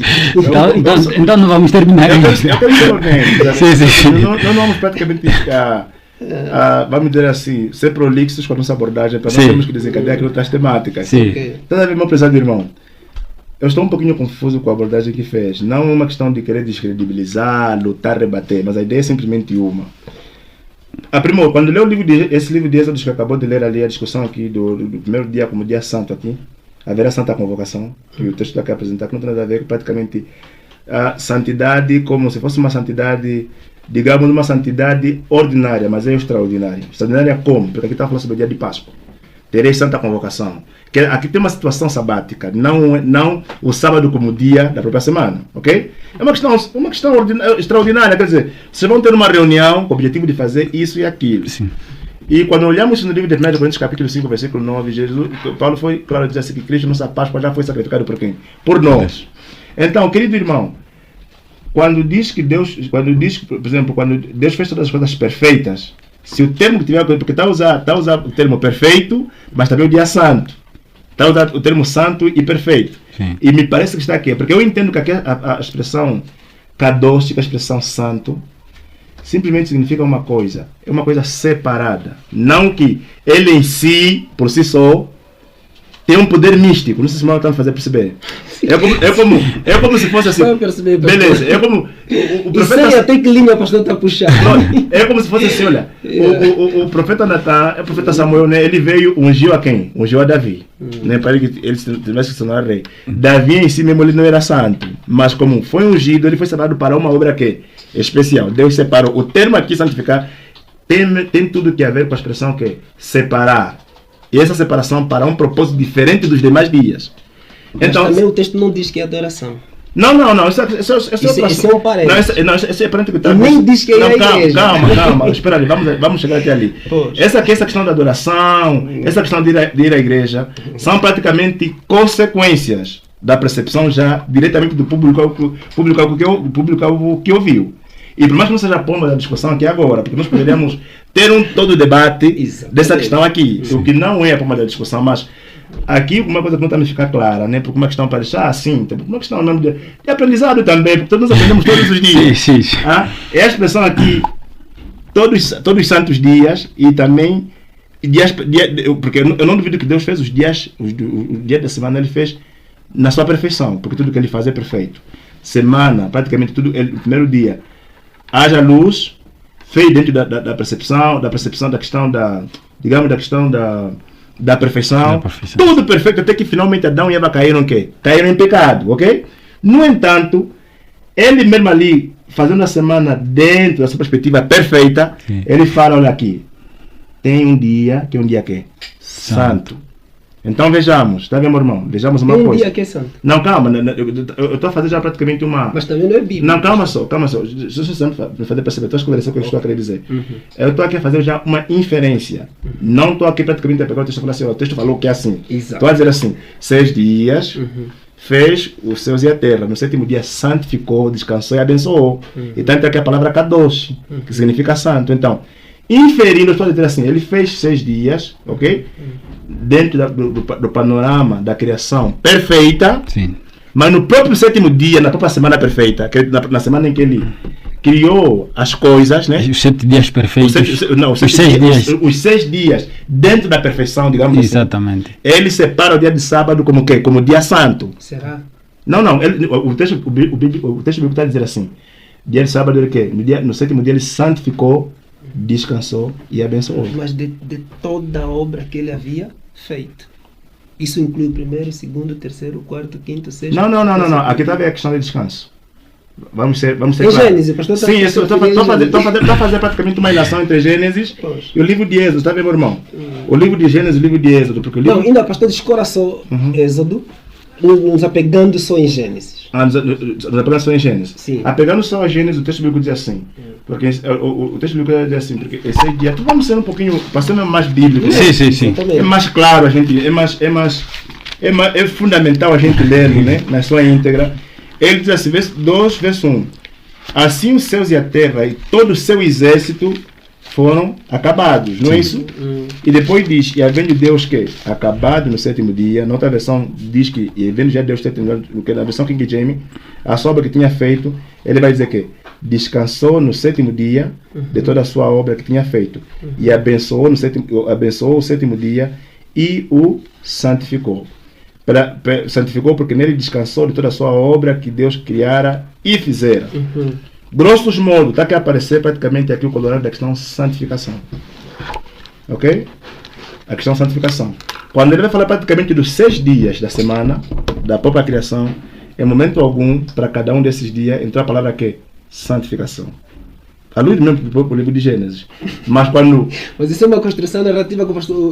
Então não vamos terminar isso. Eu tenho Sim. Não vamos praticamente vamos dizer assim, ser prolixos com a nossa abordagem, para nós Sim. temos que desencadear aqui outras temáticas. Sim. Ok. Tá a ver, meu prezado irmão? Eu estou um pouquinho confuso com a abordagem que fez. Não é uma questão de querer descredibilizar, lutar, rebater, mas a ideia é simplesmente uma. Primo, quando leu esse livro de Êxodo que acabou de ler ali, a discussão aqui do primeiro dia como dia santo aqui, haverá santa convocação, que o texto está aqui a apresentar, que não tem nada a ver com praticamente a santidade como se fosse uma santidade, digamos, uma santidade ordinária, mas é extraordinária. Extraordinária como? Porque aqui está falando sobre o dia de Páscoa. Terei santa convocação. Que aqui tem uma situação sabática, não o sábado como dia da própria semana, ok? É uma questão extraordinária, quer dizer, vocês vão ter uma reunião com o objetivo de fazer isso e aquilo. Sim. E quando olhamos no livro de 1 Coríntios capítulo 5, versículo 9, Paulo foi claro a dizer assim que Cristo, nossa Páscoa, já foi sacrificado por quem? Por nós. Então, querido irmão, quando diz, por exemplo, quando Deus fez todas as coisas perfeitas, se o termo que tiver, porque está a usar o termo perfeito, mas também o dia santo. Está a usar o termo santo e perfeito. Sim. E me parece que está aqui, porque eu entendo que aqui a expressão kadosh, a expressão santo, simplesmente significa uma coisa, é uma coisa separada. Não que ele em si, por si só, tem um poder místico. Não sei se o irmão está a fazer perceber. É como se fosse assim. Beleza, é como o profeta. E sei até que linha o pastor está puxando. É como se fosse assim, olha. O profeta Natan, o profeta Samuel, né, ele veio, ungiu a quem? Ungiu a Davi. Né, para ele que ele tivesse que se tornar rei. Davi em si mesmo ele não era santo. Mas como foi ungido, ele foi separado para uma obra que especial. Deus separou. O termo aqui, santificar, tem tudo que a ver com a expressão que é separar. E essa separação para um propósito diferente dos demais dias. Mas Então, também o texto não diz que é adoração. não. Isso é um parênteses. Isso é parente que está. E nem diz que é a igreja. Calma. Espera ali, vamos chegar até ali. Pois. Essa questão da adoração, essa questão de ir à igreja, são praticamente consequências da percepção já diretamente do público que ouviu. E por mais que não seja a pomba da discussão aqui agora, porque nós poderíamos ter todo o debate dessa questão aqui, o que não é a pomba da discussão, mas aqui uma coisa que não está me ficar clara, né? Porque uma questão para deixar assim, uma questão mesmo de aprendizado também, porque nós aprendemos todos os dias. Sim. É a expressão aqui, todos os santos dias e também dias, porque eu não duvido que Deus fez os dias da semana, ele fez na sua perfeição, porque tudo que ele faz é perfeito. Semana, praticamente tudo, o primeiro dia, haja luz, fez dentro da percepção da questão da perfeição, tudo perfeito, até que finalmente Adão e Eva caíram em pecado, ok? No entanto, ele mesmo ali, fazendo a semana dentro da sua perspectiva perfeita, sim, ele fala, olha aqui, tem um dia que é um dia que? Santo. Então vejamos, está bem, meu irmão? Vejamos uma coisa. Tem um dia que é santo. Não, calma, eu estou a fazer já praticamente uma... Mas também não é Bíblia. Não, calma só. Deixa eu sempre fazer perceber, estou a esclarecer o que eu estou a querer dizer. Eu estou aqui a fazer já uma inferência. Não estou aqui praticamente a pegar o texto e falar assim, o texto falou que é assim. Estou a dizer assim, 6 dias, fez os céus e a terra. No 7º dia santificou, descansou e abençoou. Então entra aqui a palavra kadosh, que significa santo. Então, inferindo, eu estou a dizer assim, ele fez 6 dias, ok? Dentro do panorama da criação perfeita, sim, mas no próprio 7º dia, na própria semana perfeita, que na semana em que ele criou as coisas, né? Os 7 dias perfeitos. Os 6 dias dentro da perfeição, digamos assim. Exatamente. Ele separa o dia de sábado como quê? Como dia santo. Será? Não. O texto bíblico está a dizer assim: dia de sábado ele quê? No 7º dia ele santificou, descansou e abençoou. Mas de toda a obra que ele havia feito. Isso inclui o 1º, 2º, 3º, 4º, 5º, 6º. Não. Aqui está a questão de descanso. Vamos ser claros. Gênesis, pastor. Sim, estou a fazer praticamente uma relação entre Gênesis e o livro de Êxodo, está bem, meu irmão? O livro de Gênesis e o livro de Êxodo. Porque o livro... Não, ainda pastor descora só Êxodo, nos apegando só em Gênesis. Nos apegando só em Gênesis. Sim. Apegando só a Gênesis, o texto bíblico diz assim. Porque o texto bíblico diz assim, porque esse dia, vamos ser um pouquinho, passando mais bíblico. Sim. É mais claro a gente, é fundamental a gente ler, né, na sua íntegra. Ele diz assim, verso 1. Assim os céus e a terra e todo o seu exército foram acabados, não é isso? E depois diz, e havendo Deus que acabado no sétimo dia, na outra versão diz que, e havendo já Deus sétimo dia, na versão King James, a obra que tinha feito, ele vai dizer que descansou no sétimo dia de toda a sua obra que tinha feito, e abençoou o sétimo dia e o santificou. Santificou porque nele descansou de toda a sua obra que Deus criara e fizera. Grossos modo, está aqui a aparecer praticamente aqui o colorado da questão santificação. Ok? A questão santificação. Quando ele vai falar praticamente dos 6 dias da semana, da própria criação, em momento algum, para cada um desses dias, entrou a palavra que? Santificação. A luz mesmo do próprio livro de Gênesis. Mas quando... Mas isso é uma construção narrativa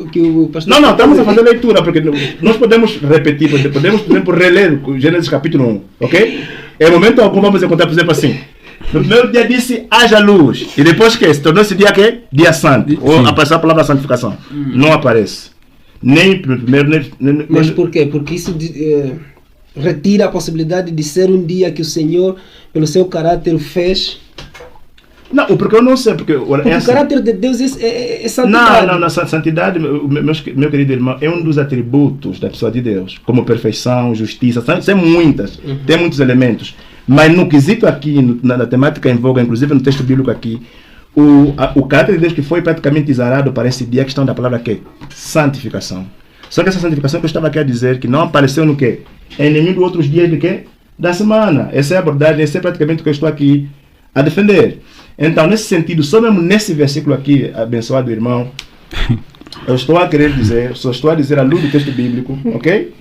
que o pastor... Não, estamos a fazer leitura, porque nós podemos repetir, podemos, por exemplo, reler o Gênesis capítulo 1, ok? Em momento algum vamos encontrar, por exemplo, assim. No primeiro dia disse, haja luz. E depois que? Se tornou esse dia que? Dia santo. Ou apareceu a palavra santificação. Não aparece. Nem no primeiro, nem... Mas por quê? Porque isso retira a possibilidade de ser um dia que o Senhor, pelo seu caráter, fez... Não, porque eu não sei, porque o caráter de Deus é santidade. Não, santidade, meu querido irmão, é um dos atributos da pessoa de Deus, como perfeição, justiça, tem muitas, tem muitos elementos. Mas no quesito aqui, na temática em voga, inclusive no texto bíblico aqui, o caráter de Deus que foi praticamente exarado para esse dia, a questão da palavra que? Santificação. Só que essa santificação que eu estava aqui a dizer, que não apareceu no que? Em nenhum dos outros dias de que? Da semana. Essa é a abordagem, esse é praticamente o que eu estou aqui a defender. Então, nesse sentido, só mesmo nesse versículo aqui, abençoado irmão, eu estou a querer dizer, só estou a dizer à luz do texto bíblico, ok?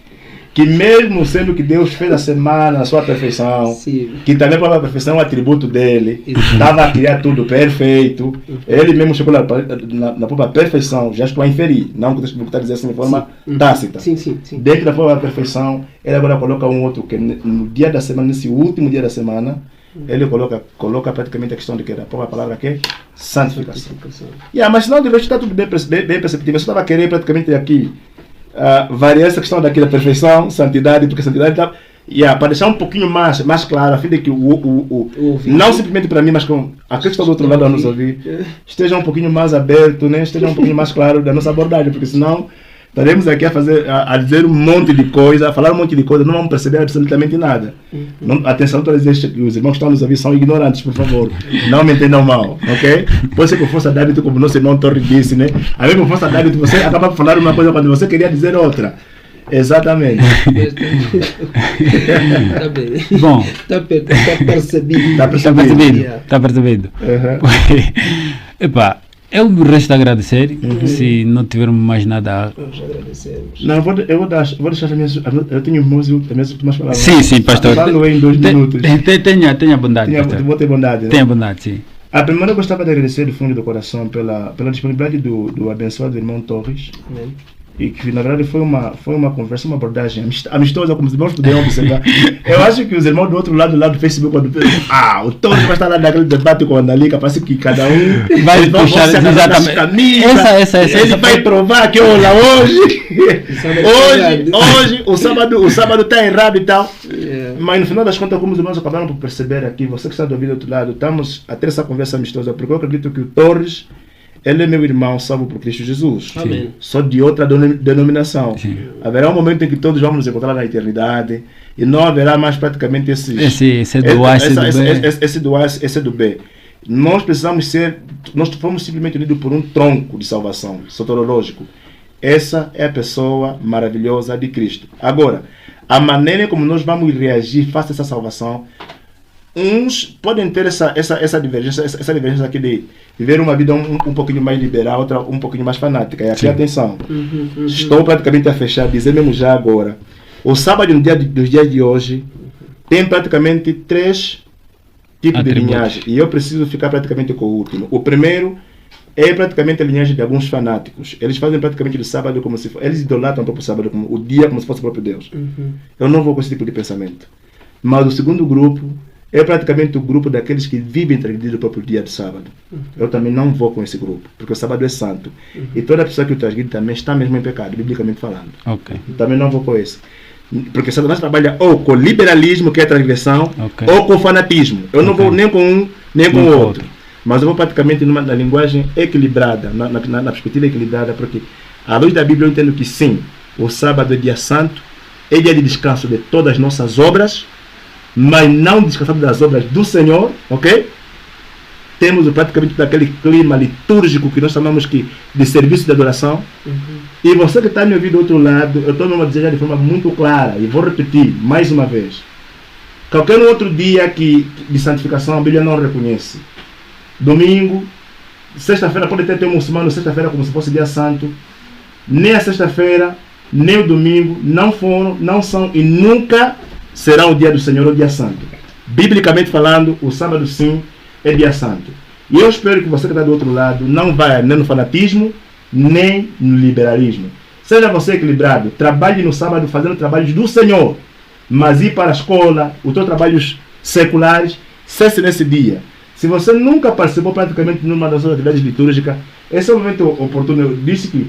Que mesmo sendo que Deus fez a semana na sua perfeição, sim, que também para a perfeição é um atributo dele, estava a criar tudo perfeito, ele mesmo chegou na própria perfeição, já estou a inferir, não que o texto bíblico está dizendo assim de forma tácita. Sim. Dentro da própria perfeição, ele agora coloca um outro, que no dia da semana, nesse último dia da semana, ele coloca praticamente a questão de que a própria palavra que é santificação. Mas senão de resto está tudo bem perceptível. Eu estava a querer praticamente aqui variar essa questão daqui da perfeição, santidade, porque santidade está para deixar um pouquinho mais claro, a fim de que não simplesmente para mim, mas com aqueles que estão do outro lado a nos ouvir, esteja um pouquinho mais aberto, né? Esteja um pouquinho mais claro da nossa abordagem, porque senão estaremos aqui a dizer um monte de coisa, a falar um monte de coisa, não vamos perceber absolutamente nada. Atenção, estou a dizer que os irmãos que estão nos ouvir são ignorantes, por favor. Não me entendam mal, ok? Pode ser por força de hábito, como nosso irmão Torre disse, né? A mesma força de hábito, você acaba por falar uma coisa quando você queria dizer outra. Exatamente. Está bem. Bom. Está percebido. Está percebido. Epá. Eu resto a agradecer, se não tivermos mais nada a... Nós agradecemos. Não, eu vou deixar eu tenho as minhas últimas palavras. Sim, pastor. Falo em 2 minutos. Tenha bondade, pastor. Vou ter bondade, né? Tenha bondade, sim. Primeiro eu gostava de agradecer do fundo do coração pela disponibilidade do abençoado irmão Torres. Amém. E que na verdade foi uma conversa, uma abordagem amistosa, como os irmãos puderam observar. Eu acho que os irmãos do outro lado, lá do Facebook, quando o Torres vai estar lá naquele debate com a Andalica, parece que cada um vai puxar exatamente camisa, ele vai provar que olha, hoje o sábado está errado e tal. Mas no final das contas, como os irmãos acabaram por perceber aqui, você que está do outro lado, estamos a ter essa conversa amistosa, porque eu acredito que o Torres, ele é meu irmão salvo por Cristo Jesus. Amém. Só de outra denominação. Sim. Haverá um momento em que todos vamos nos encontrar na eternidade e não haverá mais praticamente esse do B. Nós precisamos nós fomos simplesmente unidos por um tronco de salvação, soterológico. Essa é a pessoa maravilhosa de Cristo. Agora, a maneira como nós vamos reagir face a essa salvação, uns podem ter essa divergência aqui de viver uma vida um pouquinho mais liberal, outra um pouquinho mais fanática. E aqui, atenção, estou praticamente a fechar, dizer mesmo já agora, o sábado dos dias de hoje tem praticamente 3 tipos de linhagem, e eu preciso ficar praticamente com o último. O primeiro é praticamente a linhagem de alguns fanáticos. Eles fazem praticamente do sábado como se fosse, eles idolatram o próprio sábado, o dia como se fosse o próprio Deus. Eu não vou com esse tipo de pensamento. Mas o segundo grupo é praticamente o grupo daqueles que vivem transgredindo o próprio dia do sábado. Eu também não vou com esse grupo, porque o sábado é santo. E toda pessoa que o transgride também está mesmo em pecado, biblicamente falando. Okay. Também não vou com esse. Porque Satanás trabalha ou com liberalismo, que é transgressão, ou com fanatismo. Eu não vou nem com um, nem com o outro. mas eu vou praticamente na linguagem equilibrada, na perspectiva equilibrada, porque à luz da Bíblia eu entendo que sim, o sábado é dia santo, é dia de descanso de todas as nossas obras, mas não descansando das obras do Senhor, ok? Temos praticamente aquele clima litúrgico que nós chamamos de serviço de adoração. E você que está me ouvindo do outro lado, eu estou me dizendo de forma muito clara, e vou repetir mais uma vez. Qualquer outro dia de santificação a Bíblia não reconhece. Domingo, sexta-feira, pode ter um muçulmano sexta-feira como se fosse dia santo. Nem a sexta-feira, nem o domingo não foram, não são e nunca será o dia do Senhor, o dia santo. Biblicamente falando, o sábado sim é dia santo. E eu espero que você que está do outro lado não vai nem no fanatismo, nem no liberalismo. Seja você equilibrado, trabalhe no sábado fazendo trabalhos do Senhor, mas ir para a escola, os seus trabalhos seculares, cesse nesse dia. Se você nunca participou praticamente numa das suas atividades litúrgicas, esse é o momento oportuno. Eu disse que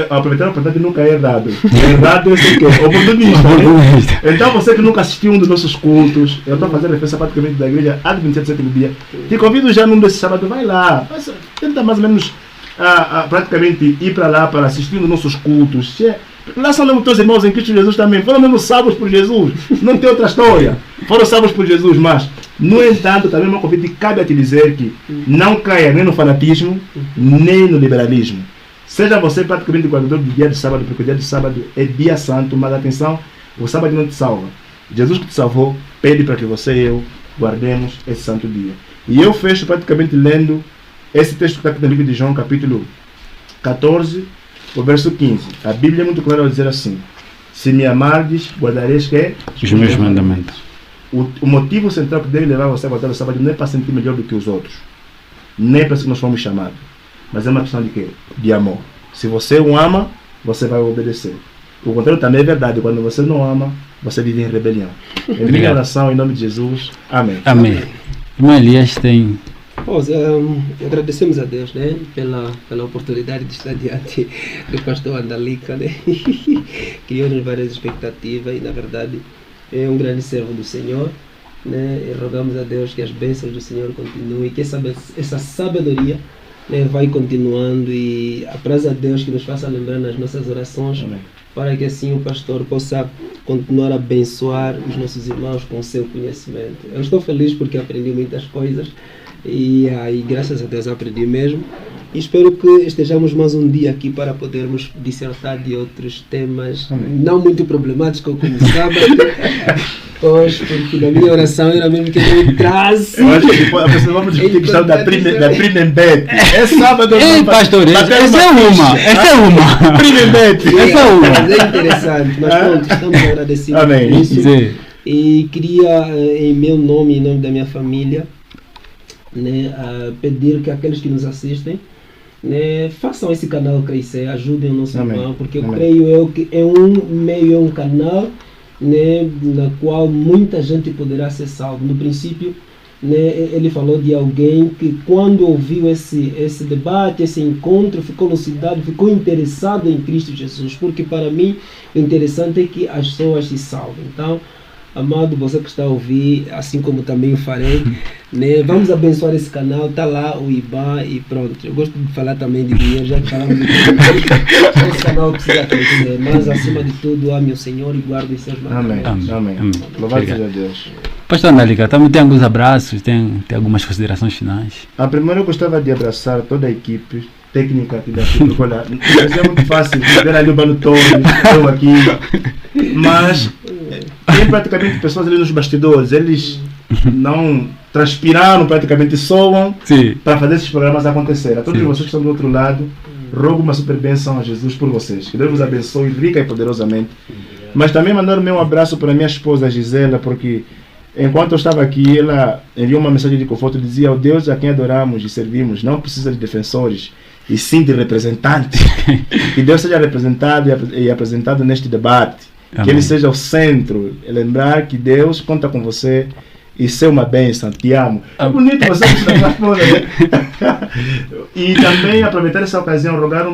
aproveitar a oportunidade nunca é errado. Errado é ser oportunista. Né? Então você que nunca assistiu um dos nossos cultos, eu estou fazendo referência praticamente da igreja Adventista do Sétimo Dia, te convido já num desses sábados, vai lá, tenta mais ou menos praticamente ir para lá para assistir os nossos cultos. Lá são mesmo teus irmãos em Cristo Jesus também, foram mesmo salvos por Jesus, não tem outra história, foram salvos por Jesus, mas no entanto também meu convite cabe a te dizer que não caia nem no fanatismo, nem no liberalismo. Seja você praticamente guardador do dia de sábado, porque o dia de sábado é dia santo, mas atenção, o sábado não te salva. Jesus que te salvou pede para que você e eu guardemos esse santo dia. E eu fecho praticamente lendo esse texto que está aqui no livro de João, capítulo 14, o verso 15. A Bíblia é muito clara ao dizer assim: se me amardes, guardareis que os meus mandamentos. O motivo central que deve levar você a guardar o sábado não é para sentir melhor do que os outros, nem para isso que nós fomos chamados, mas é uma questão de quê? De amor. Se você o ama, você vai obedecer. O contrário também é verdade. Quando você não ama, você vive em rebelião. Em minha oração, em nome de Jesus. Amém. Amém. Irmão Elias tem... agradecemos a Deus, né, pela oportunidade de estar diante do pastor Andalica, né? Criou-nos várias expectativas e, na verdade, é um grande servo do Senhor, né? E rogamos a Deus que as bênçãos do Senhor continuem, que essa sabedoria, né, vai continuando, e apraz a Deus que nos faça lembrar nas nossas orações. Amém. Para que assim o pastor possa continuar a abençoar os nossos irmãos com o seu conhecimento. Eu estou feliz porque aprendi muitas coisas e graças a Deus aprendi mesmo. E espero que estejamos mais um dia aqui para podermos dissertar de outros temas. Amém. Não muito problemáticos como sábado. Pois, porque na minha oração era mesmo que eu entrasse. Eu acho que depois a pessoa vamos discutir a questão da Primembete. É sábado. Ei, pastor, essa é uma. Primembete. Essa é uma. É interessante, mas pronto, estamos agradecidos por isso. E queria, em meu nome e em nome da minha família, né, pedir que aqueles que nos assistem, né, façam esse canal crescer, ajudem o nosso irmão, porque eu creio que é um canal, né, na qual muita gente poderá ser salvo. No princípio, né, ele falou de alguém que quando ouviu esse debate, esse encontro, ficou elucidado, ficou interessado em Cristo Jesus, porque para mim o interessante é que as pessoas se salvem. Então, amado, você que está a ouvir, assim como também eu farei, né, vamos abençoar esse canal, está lá o IBA e pronto. Eu gosto de falar também de dinheiro, já que falamos de dinheiro. Esse canal precisa crescer, mas acima de tudo, ame o Senhor e guarde os seus mandamentos. Amém. Louvado seja Deus. Pastor Andalica, também tem alguns abraços, tem algumas considerações finais? Primeiro eu gostava de abraçar toda a equipe técnica aqui daqui, porque olha, é muito fácil ver ali o Balutone, eu aqui, mas tem praticamente pessoas ali nos bastidores, eles não transpiraram, praticamente soam para fazer esses programas acontecer. A todos vocês que estão do outro lado, rogo uma super bênção a Jesus por vocês, que Deus vos abençoe rica e poderosamente. Mas também mandar o meu abraço para minha esposa Gisela, porque enquanto eu estava aqui, ela enviou uma mensagem de conforto, dizia: o Deus a quem adoramos e servimos não precisa de defensores, e sim de representantes. Que Deus seja representado e apresentado neste debate. Amém. Que Ele seja o centro. Lembrar que Deus conta com você e ser uma bênção. Te amo. É bonito você que está fora, né? E também aproveitar essa ocasião, rogar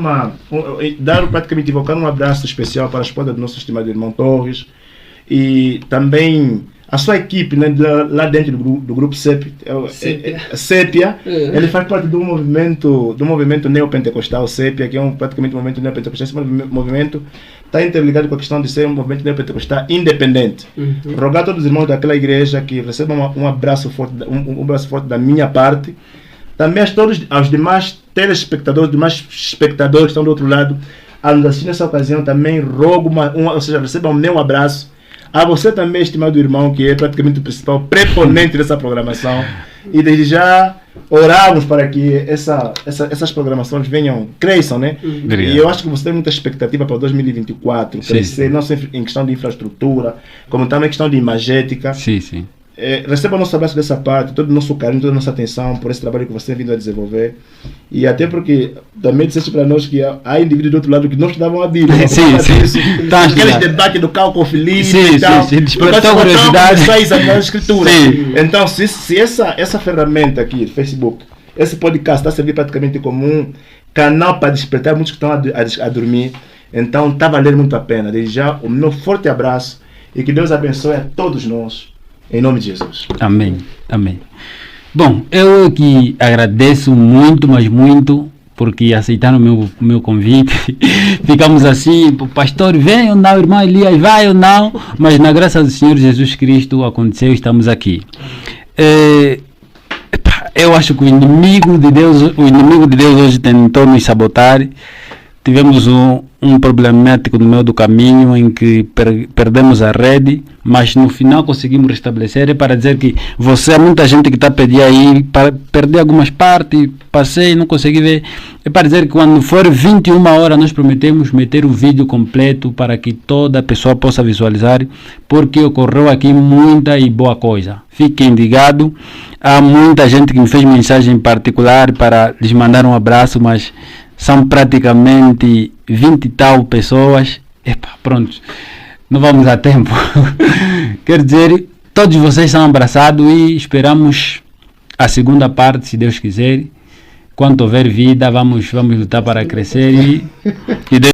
praticamente invocar um abraço especial para a esposa do nosso estimado irmão Torres. E também a sua equipe, né, lá dentro do grupo Sépia, ele faz parte do movimento neopentecostal Sépia, que é praticamente um movimento neopentecostal. Esse movimento está interligado com a questão de ser um movimento neopentecostal independente. Rogar a todos os irmãos daquela igreja que recebam um abraço forte, um abraço forte da minha parte. Também aos demais telespectadores, demais espectadores que estão do outro lado, a nos assistir nessa ocasião, também rogo, ou seja, recebam o meu abraço. A você também, estimado irmão, que é praticamente o principal preponente dessa programação. E desde já oramos para que essas programações cresçam, né? E eu acho que você tem muita expectativa para 2024 crescer, não só em questão de infraestrutura, como também em questão de imagética. Sim. Receba o nosso abraço dessa parte, todo o nosso carinho, toda a nossa atenção por esse trabalho que você tem vindo a desenvolver. E até porque também disseste para nós que há indivíduos do outro lado que não estudavam a Bíblia. Sim. Aqueles debates do Cal com o Felipe e tal. Despertou curiosidade. A escritura. Então, se essa ferramenta aqui, Facebook, esse podcast está a servir praticamente como um canal para despertar muitos que estão a dormir, então está a valer muito a pena. Desde já, o meu forte abraço e que Deus abençoe a todos nós. Em nome de Jesus. Amém. Bom, eu que agradeço muito, mas muito, porque aceitaram o meu convite. Ficamos assim, pastor, vem ou não, irmão Elias, vai ou não, mas na graça do Senhor Jesus Cristo aconteceu, estamos aqui. Eu acho que o inimigo de Deus hoje tentou nos sabotar. Tivemos um problemático no meio do caminho em que perdemos a rede, mas no final conseguimos restabelecer. É para dizer que há muita gente que está a pedir aí, para perder algumas partes, passei, não consegui ver. É para dizer que quando for 21 horas nós prometemos meter o vídeo completo para que toda pessoa possa visualizar, porque ocorreu aqui muita e boa coisa. Fiquem ligados, há muita gente que me fez mensagem em particular para lhes mandar um abraço, mas são praticamente 20 e tal pessoas. Pronto, não vamos a tempo. Quer dizer, todos vocês são abraçados e esperamos a segunda parte, se Deus quiser. Quando houver vida, vamos lutar para crescer e Deus